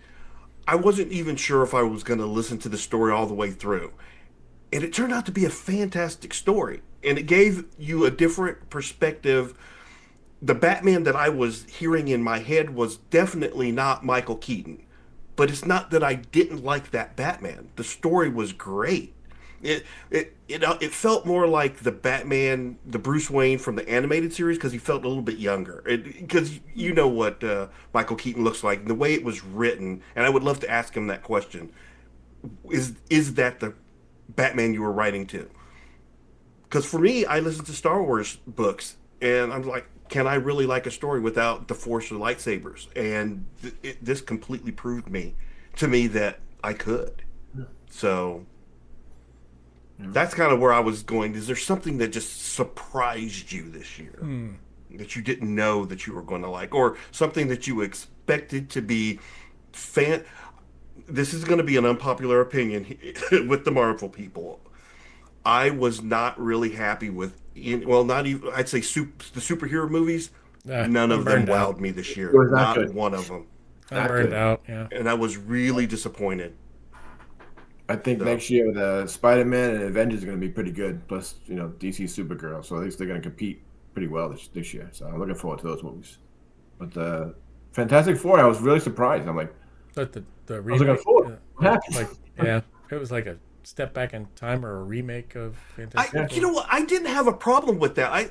I wasn't even sure if I was going to listen to the story all the way through. And it turned out to be a fantastic story. And it gave you a different perspective. The Batman that I was hearing in my head was definitely not Michael Keaton. But it's not that I didn't like that Batman. The story was great. It felt more like the Batman, the Bruce Wayne from the animated series, because he felt a little bit younger. Because you know what Michael Keaton looks like, and the way it was written. And I would love to ask him that question: Is that the Batman you were writing to? Because for me, I listen to Star Wars books, and I'm like, can I really like a story without the Force or lightsabers? And this completely proved to me that I could. So. That's kind of where I was going. Is there something that just surprised you this year that you didn't know that you were going to like, or something that you expected to be This is going to be an unpopular opinion with the Marvel people. I was not really happy with, not even, I'd say the superhero movies. None of them wowed me this year. Not one of them.
I burned out, yeah.
And I was really disappointed.
I think next year with Spider-Man and Avengers are going to be pretty good. Plus, DC Supergirl. So at least they're going to compete pretty well this year. So I'm looking forward to those movies. But Fantastic Four, I was really surprised. I'm like,
but the
I was looking forward.
It was like a step back in time or a remake of Fantastic Four.
You know what? I didn't have a problem with that.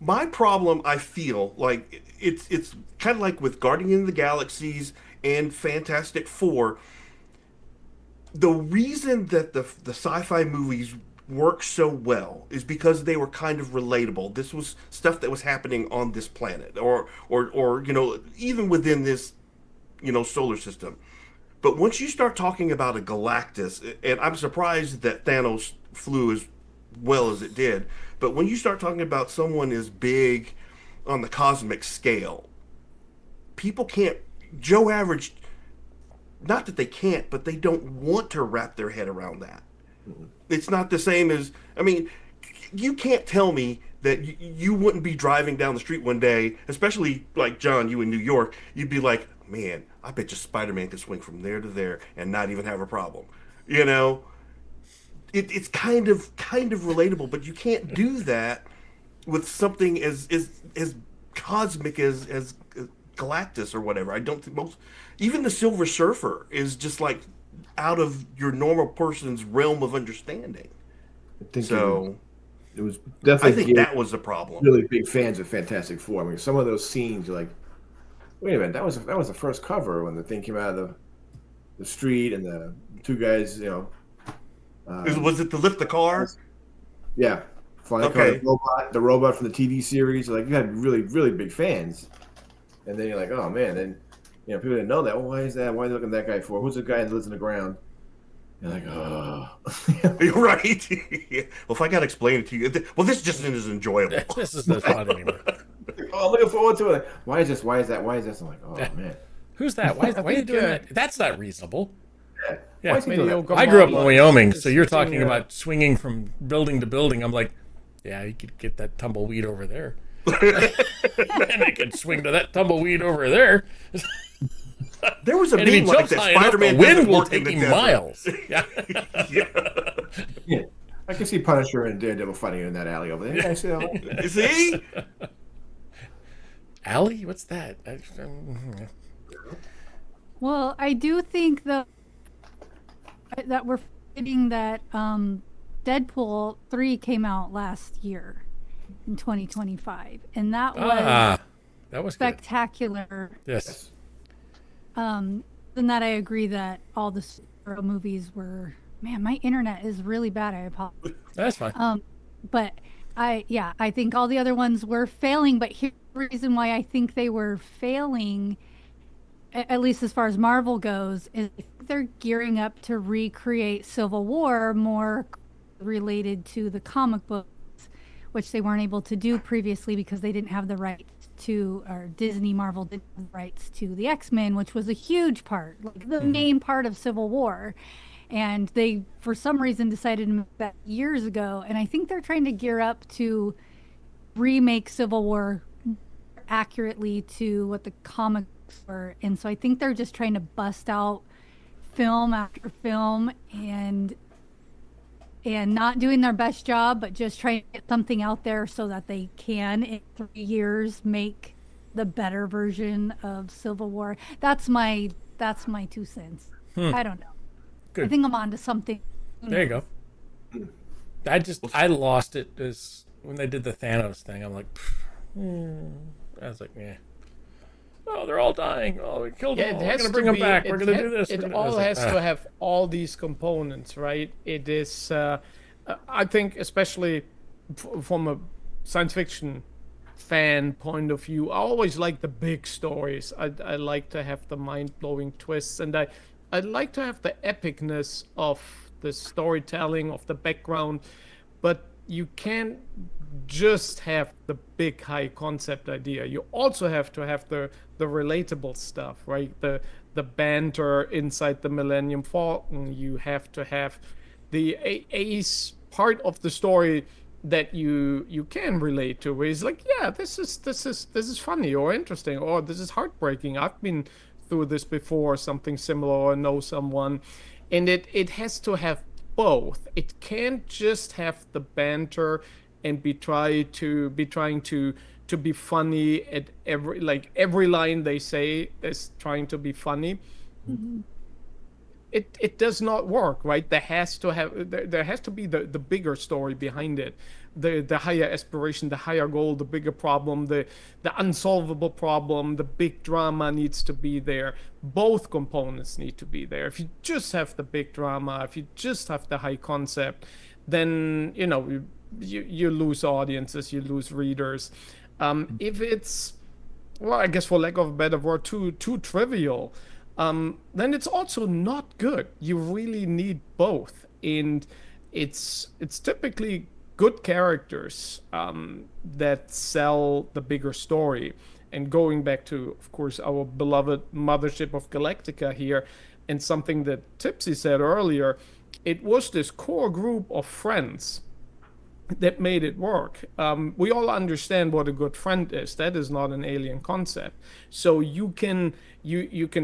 My problem, I feel like it's kind of like with Guardians of the Galaxies and Fantastic Four. The reason that the sci-fi movies work so well is because they were kind of relatable. This was stuff that was happening on this planet, or even within this, solar system. But once you start talking about a Galactus, and I'm surprised that Thanos flew as well as it did, but when you start talking about someone as big on the cosmic scale, people can't. Joe Average. Not that they can't, but they don't want to wrap their head around that. Mm-hmm. It's not the same as, you can't tell me that you wouldn't be driving down the street one day, especially like John, you in New York, you'd be like, man, I bet you Spider-Man could swing from there to there and not even have a problem. It's kind of relatable, but you can't do that with something as cosmic as Galactus or whatever. I don't think even the Silver Surfer is just like out of your normal person's realm of understanding.
I think it was definitely.
I think that was the problem.
Really big fans of Fantastic Four. Some of those scenes, you're like, wait a minute, that was the first cover when the thing came out of the street and the two guys,
was it to lift the car?
Yeah, flying car, the robot from the TV series. Like, you had really, really big fans. And then you're like, oh man, and people didn't know that. Well, why is that? Why are they looking at that guy for? Who's the guy that lives in the ground? You're like, oh.
You're right. Well, if I got to explain it to you, this just isn't as enjoyable.
This isn't fun anymore.
Oh, I'm looking forward to it. Why is this? Why is that? Why is this? I'm like, oh man.
Who's that? Why are you doing that? That's not reasonable. Yeah.
I
grew up in Wyoming, so you're talking about swinging from building to building. I'm like, yeah, you could get that tumbleweed over there. And they could swing to that tumbleweed over there.
There was a meme like that. Spider-Man
the wind will take him miles.
Yeah.
I can see Punisher and Daredevil fighting in that alley over there. Yeah, I see that.
See?
Alley? What's that?
Well, I do think that we're forgetting that Deadpool 3 came out last year in 2025, and that was spectacular.
Good. Yes.
And that I agree that all the superhero movies were. Man, my internet is really bad. I apologize.
That's fine.
But I think all the other ones were failing. But here's the reason why I think they were failing, at least as far as Marvel goes, is they're gearing up to recreate Civil War more related to the comic books, which they weren't able to do previously because they didn't have the rights to, or Disney Marvel didn't have the rights to the X-Men, which was a huge part, like the main part of Civil War. And they, for some reason, decided to make that years ago. And I think they're trying to gear up to remake Civil War accurately to what the comics were. And so I think they're just trying to bust out film after film and not doing their best job, but just trying to get something out there so that they can, in 3 years, make the better version of Civil War. That's my 2 cents. I don't know.
Good.
I think I'm onto something.
There you go. I lost it as when they did the Thanos thing. I'm like, I was like, yeah. Oh, they're all dying. Oh, we killed them all. We're going to bring them back. We're going to do this.
It all has to have all these components, right? It is, I think, especially from a science fiction fan point of view, I always like the big stories. I like to have the mind-blowing twists, and I'd like to have the epicness of the storytelling, of the background, but you can't just have the big high concept idea. You also have to have the relatable stuff, right? The banter inside the Millennium Falcon. You have to have the ace part of the story that you can relate to, where it's like, yeah, this is funny or interesting, or this is heartbreaking. I've been through this before, something similar, or know someone. And it has to have both. It can't just have the banter and be trying to be funny at every line they say is trying to be funny. Mm-hmm. It does not work, right? There has to be the bigger story behind it, the higher aspiration, the higher goal, the bigger problem, the unsolvable problem, the big drama needs to be there. Both components need to be there. If you just have the big drama, if you just have the high concept, then you lose audiences, you lose readers. If it's, well, I guess for lack of a better word, too trivial, then it's also not good. You really need both, and it's typically good characters that sell the bigger story. And going back to, of course, our beloved Mothership of Galactica here, and something that Tipsy said earlier, it was this core group of friends that made it work. We all understand what a good friend is. That is not an alien concept. So you can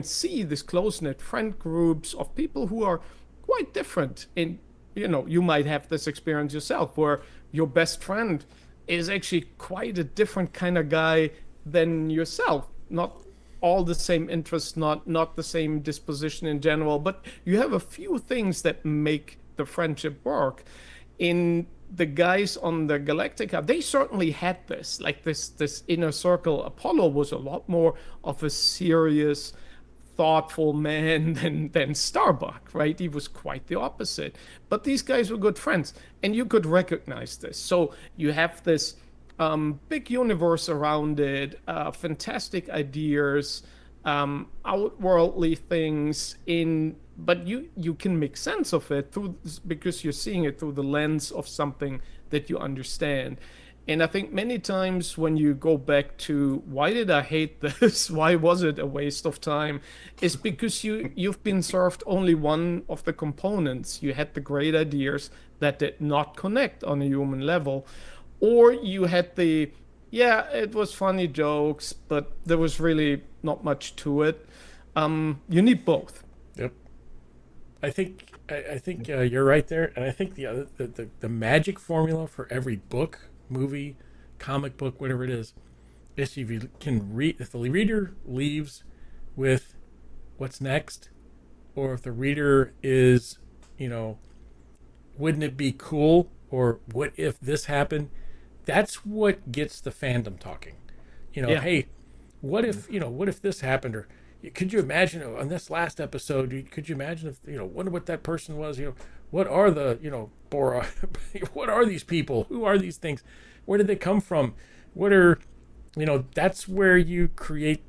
see this close-knit friend groups of people who are quite different. And you might have this experience yourself, where your best friend is actually quite a different kind of guy than yourself. Not all the same interests, not the same disposition in general, but you have a few things that make the friendship work. In the guys on the Galactica, they certainly had this inner circle. Apollo was a lot more of a serious, thoughtful man than Starbuck, right? He was quite the opposite. But these guys were good friends, and you could recognize this. So you have this big universe around it, fantastic ideas, outworldly things but you can make sense of it because you're seeing it through the lens of something that you understand. And I think many times when you go back to why did I hate this, why was it a waste of time, is because you've been served only one of the components. You had the great ideas that did not connect on a human level, or you had it was funny jokes, but there was really not much to it. You need both.
Yep. I think you're right there, and I think the magic formula for every book, movie, comic book, whatever it is if you can if the reader leaves with what's next, or if the reader is, wouldn't it be cool, or what if this happened, that's what gets the fandom talking. Hey, what if this happened, or could you imagine on this last episode? Could you imagine if wonder what that person was? What are the Bora? What are these people? Who are these things? Where did they come from? What are That's where you create.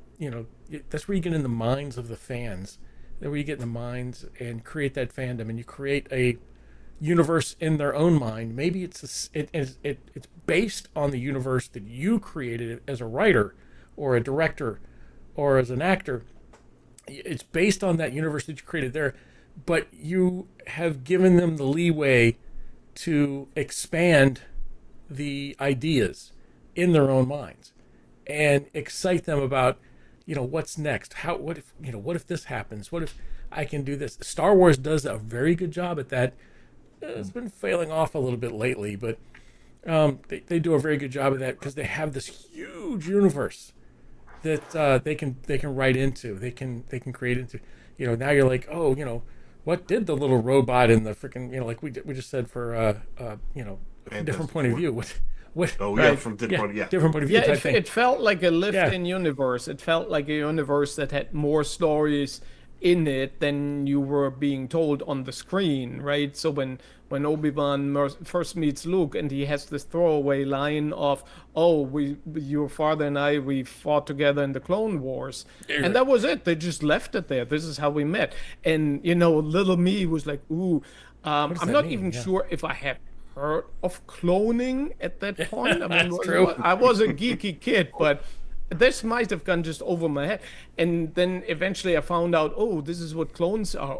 That's where you get in the minds of the fans. That's where you get in the minds and create that fandom, and you create universe in their own mind. Maybe it's based on the universe that you created as a writer or a director or as an actor. It's based on that universe that you created there, but you have given them the leeway to expand the ideas in their own minds and excite them about, what's next. What if this happens? What if I can do this? Star Wars does a very good job at that. It's been failing off a little bit lately, but they do a very good job of that because they have this huge universe that they can write into. They can create into. Now you're like, what did the little robot in the freaking like we just said for a different point of view. What?
Oh yeah, from different point of view.
Different point of view.
Yeah, it felt like a lift-in universe. It felt like a universe that had more stories in it than you were being told on the screen, right? So when Obi-Wan first meets Luke and he has this throwaway line of, your father and I, we fought together in the Clone Wars. Yeah, and that was it. They just left it there. This is how we met. And, little me was like, ooh, I'm not even sure if I had heard of cloning at that point. I mean,
That's true.
I was a geeky kid, but this might have gone just over my head. And then eventually I found out, this is what clones are.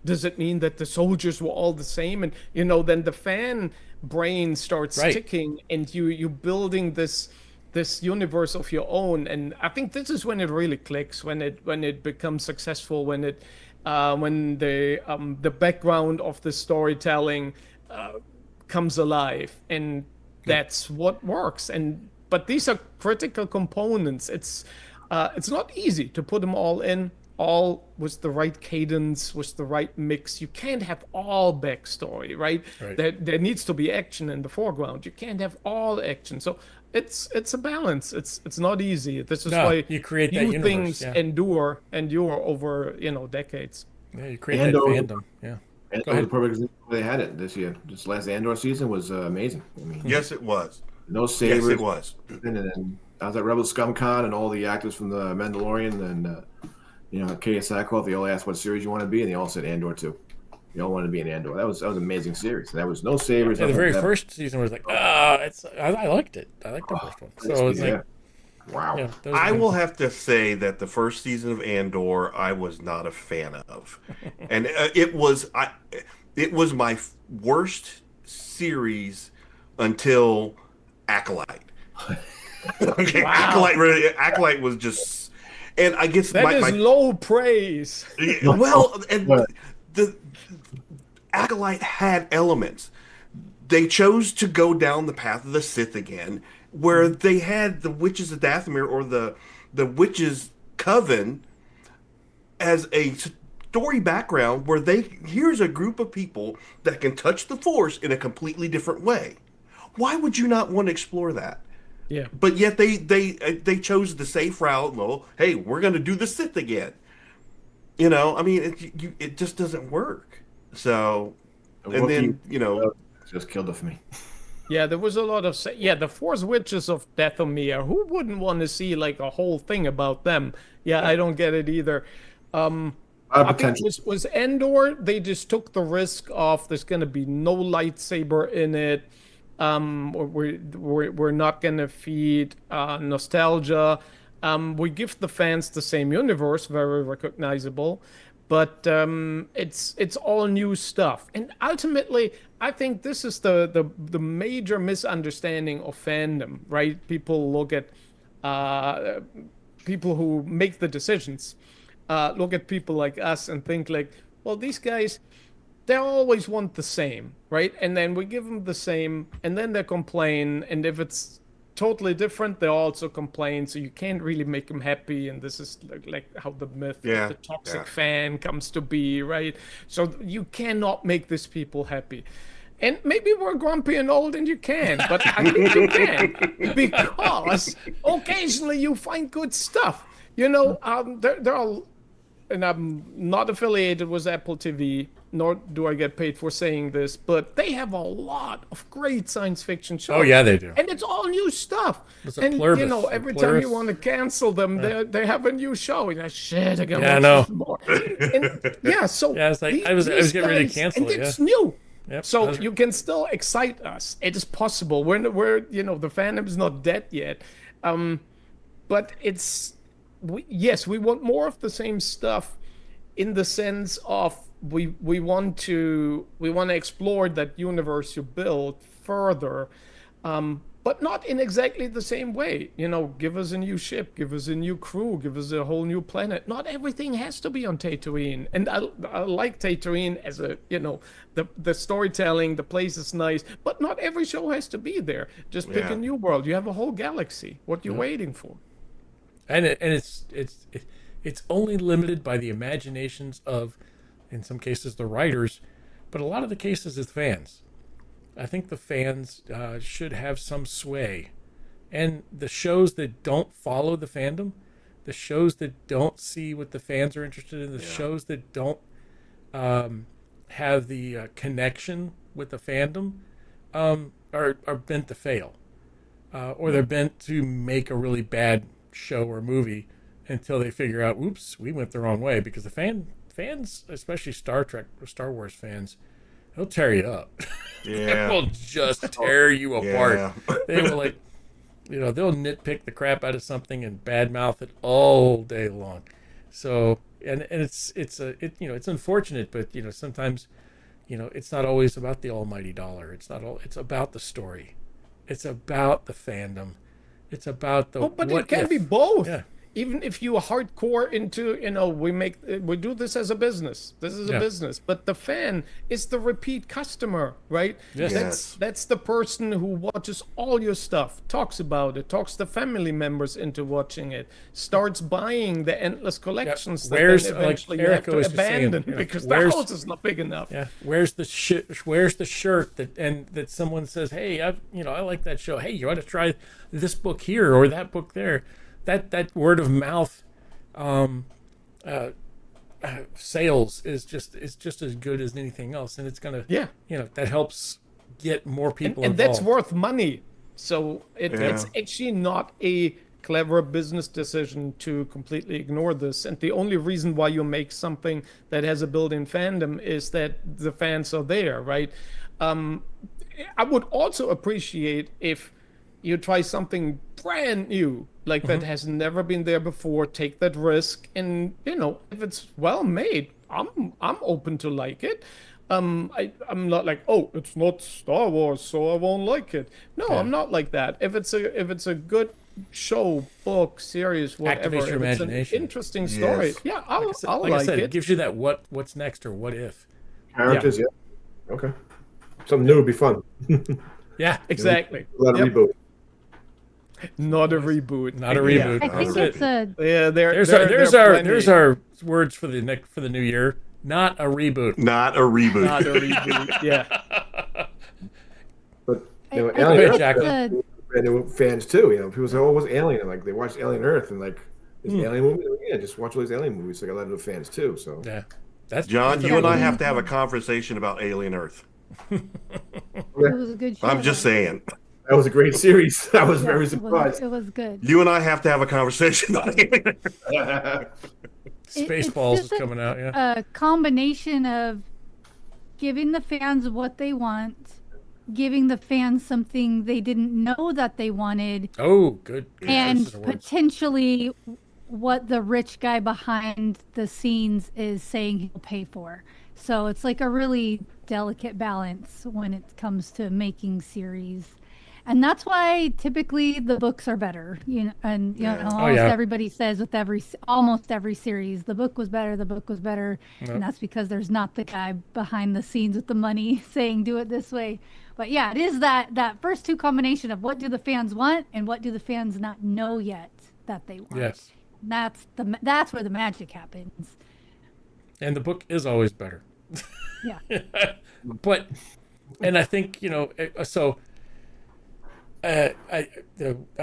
Does it mean that the soldiers were all the same? And, then the fan brain starts ticking and you building this universe of your own. And I think this is when it really clicks, when it becomes successful, when the background of the storytelling comes alive. And that's what works. But these are critical components. It's not easy to put them all in, all with the right cadence, with the right mix. You can't have all backstory, right? There needs to be action in the foreground. You can't have all action. So it's a balance. It's not easy. This is why
you create that universe,
things endure over decades.
Yeah, you create that fandom. Yeah.
And it was the perfect example they had it this year. This last Andor season was amazing. I mean,
yes, it was.
No sabers.
Yes, it was.
And then I was at Rebel Scum Con, and all the actors from the Mandalorian and Katie Sackhoff, they all asked what series you want to be, and they all said Andor too. They all wanted to be in Andor. That was an amazing series. That was no sabers.
Yeah, the very first season was like, I liked it. I liked the first one. So it's like,
wow.
Yeah,
I will have to say that the first season of Andor, I was not a fan of, and it was my worst series until Acolyte. Okay,
wow.
Acolyte was just, and I guess
that is low praise.
Well, and the Acolyte had elements. They chose to go down the path of the Sith again, where they had the Witches of Dathomir or the Witches Coven as a story background where here's a group of people that can touch the Force in a completely different way. Why would you not want to explore that?
Yeah.
But yet they chose the safe route. Well, hey, we're going to do the Sith again. I mean, it just doesn't work. So, and then
just killed it for me.
Yeah, there was a lot of the Force Witches of Dathomir. Who wouldn't want to see like a whole thing about them? Yeah, I don't get it either. I think it was Endor. They just took the risk of there's going to be no lightsaber in it. We're not going to feed nostalgia. We give the fans the same universe, very recognizable, but it's all new stuff. And ultimately, I think this is the major misunderstanding of fandom, right? People look at people who make the decisions, look at people like us and think like, well, these guys, they always want the same, right? And then we give them the same, and then they complain. And if it's totally different, they also complain. So you can't really make them happy. And this is like how the myth of the toxic fan comes to be, right? So you cannot make these people happy. And maybe we're grumpy and old and you can, but I think you can. Because occasionally you find good stuff. There are, and I'm not affiliated with Apple TV, nor do I get paid for saying this, but they have a lot of great science fiction shows.
Oh yeah, they do.
And it's all new stuff. And every time you want to cancel them, they have a new show. And shit, I got more. And, so
it's like I was getting ready to cancel it.
And it's new.
Yep.
So you can still excite us. It is possible. We're the fandom is not dead yet, but yes, we want more of the same stuff, in the sense of we want to explore that universe you built further, but not in exactly the same way. Give us a new ship, give us a new crew, give us a whole new planet. Not everything has to be on Tatooine. And I like Tatooine as the storytelling, the place is nice, but not every show has to be there. Just pick a new world. You have a whole galaxy. What are you waiting for?
And it's only limited by the imaginations of, in some cases, the writers, but a lot of the cases is fans. I think the fans should have some sway. And the shows that don't follow the fandom, the shows that don't see what the fans are interested in, the shows that don't have the connection with the fandom are bent to fail. Or they're bent to make a really bad show or movie until they figure out, oops, we went the wrong way. Because the fans, especially Star Trek or Star Wars fans, they'll tear you up.
Yeah.
They will just tear you apart.
Yeah.
They will they'll nitpick the crap out of something and badmouth it all day long. So and it's unfortunate, but sometimes it's not always about the almighty dollar. It's about the story. It's about the fandom. It's about the
but it can be both.
Yeah.
Even if you are hardcore into, we do this as a business. This is a business. But the fan is the repeat customer, right?
Yes.
That's the person who watches all your stuff, talks about it, talks the family members into watching it, starts buying the endless collections that then eventually you have to abandon because the house is not big enough.
Yeah. Where's the shirt that someone says, hey, I like that show. Hey, you ought to try this book here or that book there. That word of mouth sales is just as good as anything else, and it's gonna that helps get more people
and
involved.
that's worth money. So it's actually not a clever business decision to completely ignore this. And the only reason why you make something that has a built-in fandom is that the fans are there, right? I would also appreciate if you try something brand new, like that has never been there before. Take that risk, and if it's well made, I'm open to like it. I'm not like, oh, it's not Star Wars, so I won't like it. No, I'm not like that. If it's a good show, book, series, whatever,
Activates your
if it's an
imagination.
interesting story, I'll
like
like
I said,
it.
it gives you that what's next or what if.
Characters, okay. Something new would be fun.
Yeah,
exactly.
A lot of reboot.
Not a reboot.
Not a reboot.
I think it's a
There's our words for the new year. Not a reboot.
Not a reboot.
Not a reboot. Yeah.
But
I think
Alien
it's
Earth,
a-
brand new fans too. People say, "Oh, what's Alien?" And they watch Alien Earth, and this Alien movie. Yeah, just watch all these Alien movies. So I got a lot of new fans too. So
Yeah, that's
John, you and I have to have a conversation about Alien Earth.
It was a good show.
I'm just saying.
that was a great series. I was very
It
surprised.
was good.
You and I have to have a conversation about Alien Earth.
Spaceballs is
just
coming out. Yeah.
A combination of giving the fans what they want, giving the fans something they didn't know that they wanted,
Oh, good.
and
choices of words.
potentially what the rich guy behind the scenes is saying he'll pay for. So it's like a really delicate balance when it comes to making series. And that's why typically the books are better, almost everybody says with almost every series, the book was better, and that's because there's not the guy behind the scenes with the money saying do it this way. But yeah, it is that first two combination of what do the fans want and what do the fans not know yet that they want.
Yes.
That's where the magic happens.
And the book is always better.
Yeah.
But, and I think, so I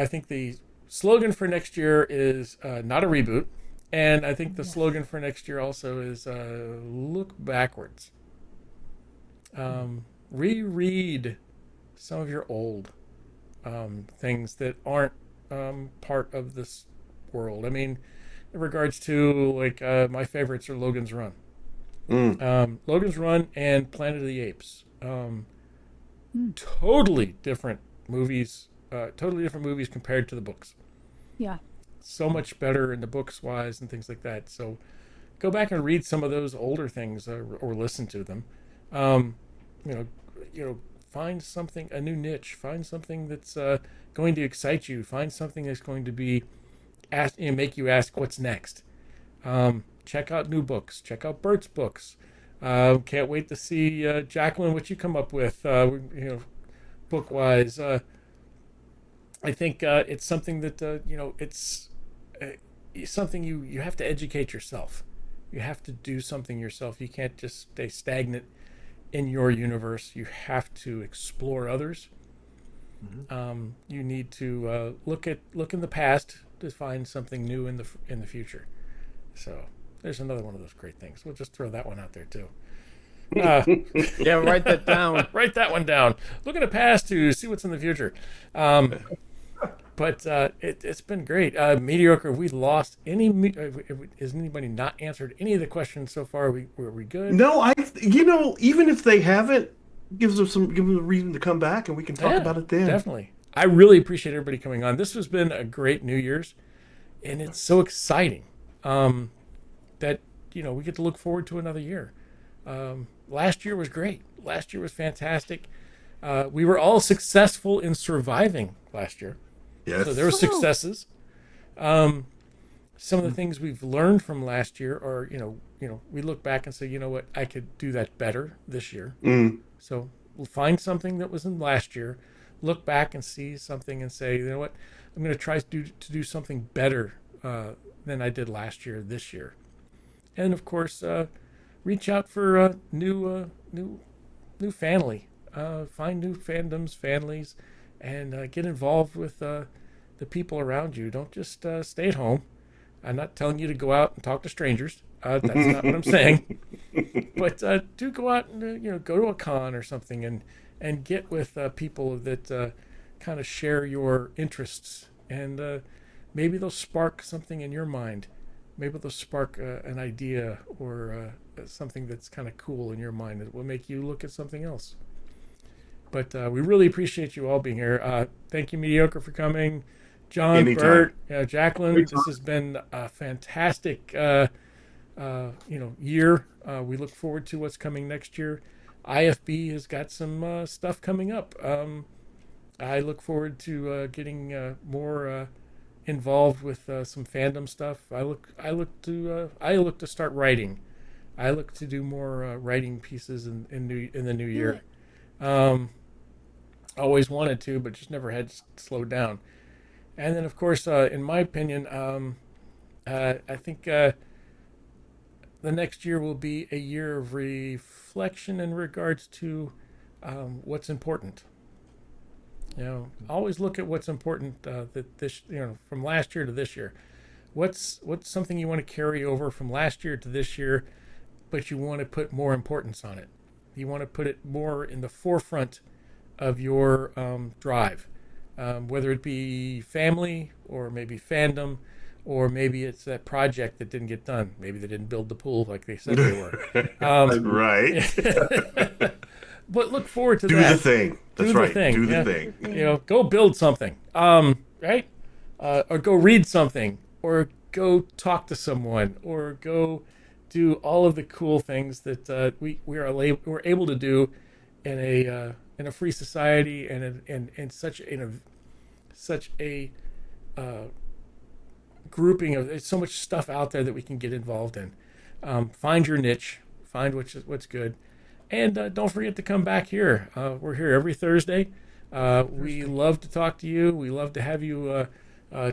think the slogan for next year is not a reboot. And I think the slogan for next year also is look backwards. Reread some of your old things that aren't part of this world. I mean, in regards to my favorites are Logan's Run. Logan's Run and Planet of the Apes. Totally different movies. Totally different movies compared to the books.
Yeah.
So much better in the books wise and things like that. So go back and read some of those older things or listen to them. You know, find something, a new niche. Find something that's going to excite you. Find something that's going to be make you ask what's next. Check out new books. Check out Bert's books. Can't wait to see Jacqueline, what you come up with. Book wise. I think it's something that it's something you have to educate yourself. You have to do something yourself. You can't just stay stagnant in your universe. You have to explore others. You need to look in the past to find something new in the future. So there's another one of those great things. We'll just throw that one out there too.
Yeah, write that down.
Write that one down. Look at the past to see what's in the future. But it's been great. Mediocre. We lost any. Has anybody not answered any of the questions so far? Were we good?
No, even if they haven't, give them a reason to come back, and we can talk about it then.
Definitely. I really appreciate everybody coming on. This has been a great New Year's, and it's so exciting that we get to look forward to another year. Last year was great. Last year was fantastic. We were all successful in surviving last year.
Yes.
So there were successes. Some of the things we've learned from last year are, we look back and say, you know what, I could do that better this year. So we'll find something that was in last year, look back and see something and say, you know what, I'm going to try to do something better than I did last year, this year. And of course, reach out for new family. Find new fandoms, families, and get involved with the people around you. Don't just stay at home. I'm not telling you to go out and talk to strangers. That's not what I'm saying. But do go out and go to a con or something and get with people that kind of share your interests, and maybe they'll spark something in your mind. Maybe they'll spark an idea or something that's kind of cool in your mind that will make you look at something else. But we really appreciate you all being here. Thank you, Mediocre, for coming. John,
Anytime.
Bert, Jacqueline, this has been a fantastic year. We look forward to what's coming next year. IFB has got some stuff coming up. I look forward to getting more involved with some fandom stuff. I look to start writing. I look to do more writing pieces in the new year. Always wanted to, but just never had slowed down. And then, of course, in my opinion, I think the next year will be a year of reflection in regards to what's important. Always look at what's important that this, from last year to this year. What's something you want to carry over from last year to this year, but you want to put more importance on it. You want to put it more in the forefront of your drive, whether it be family or maybe fandom, or maybe it's that project that didn't get done. Maybe they didn't build the pool like they said they were.
Right.
But look forward to
do
that.
Do the thing. That's right. Do the thing.
Go build something. Right? Or go read something, or go talk to someone, or go do all of the cool things that we're able to do in a free society and in such a grouping of, there's so much stuff out there that we can get involved in. Find your niche, find what's good, and don't forget to come back here. We're here every Thursday. We love to talk to you. We love to have you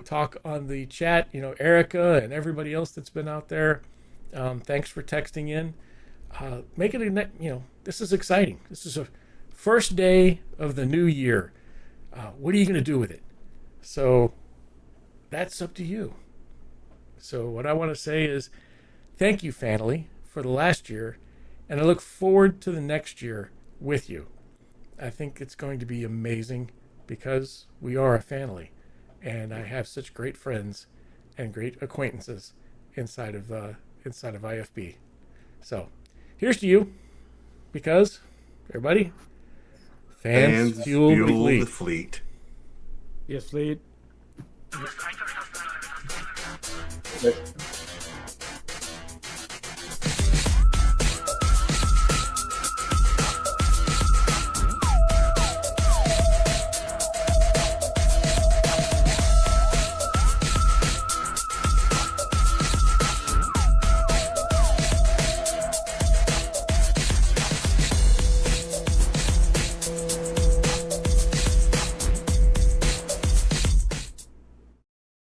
talk on the chat. Erica and everybody else that's been out there. Thanks for texting in. Make it this is exciting. This is a first day of the new year. What are you going to do with it? So that's up to you. So what I want to say is thank you, family, for the last year, and I look forward to the next year with you. I think it's going to be amazing because we are a family, and I have such great friends and great acquaintances inside of IFB. So here's to you, because Everybody? Fans fuel the
the
fleet.
fleet.
Yes, fleet.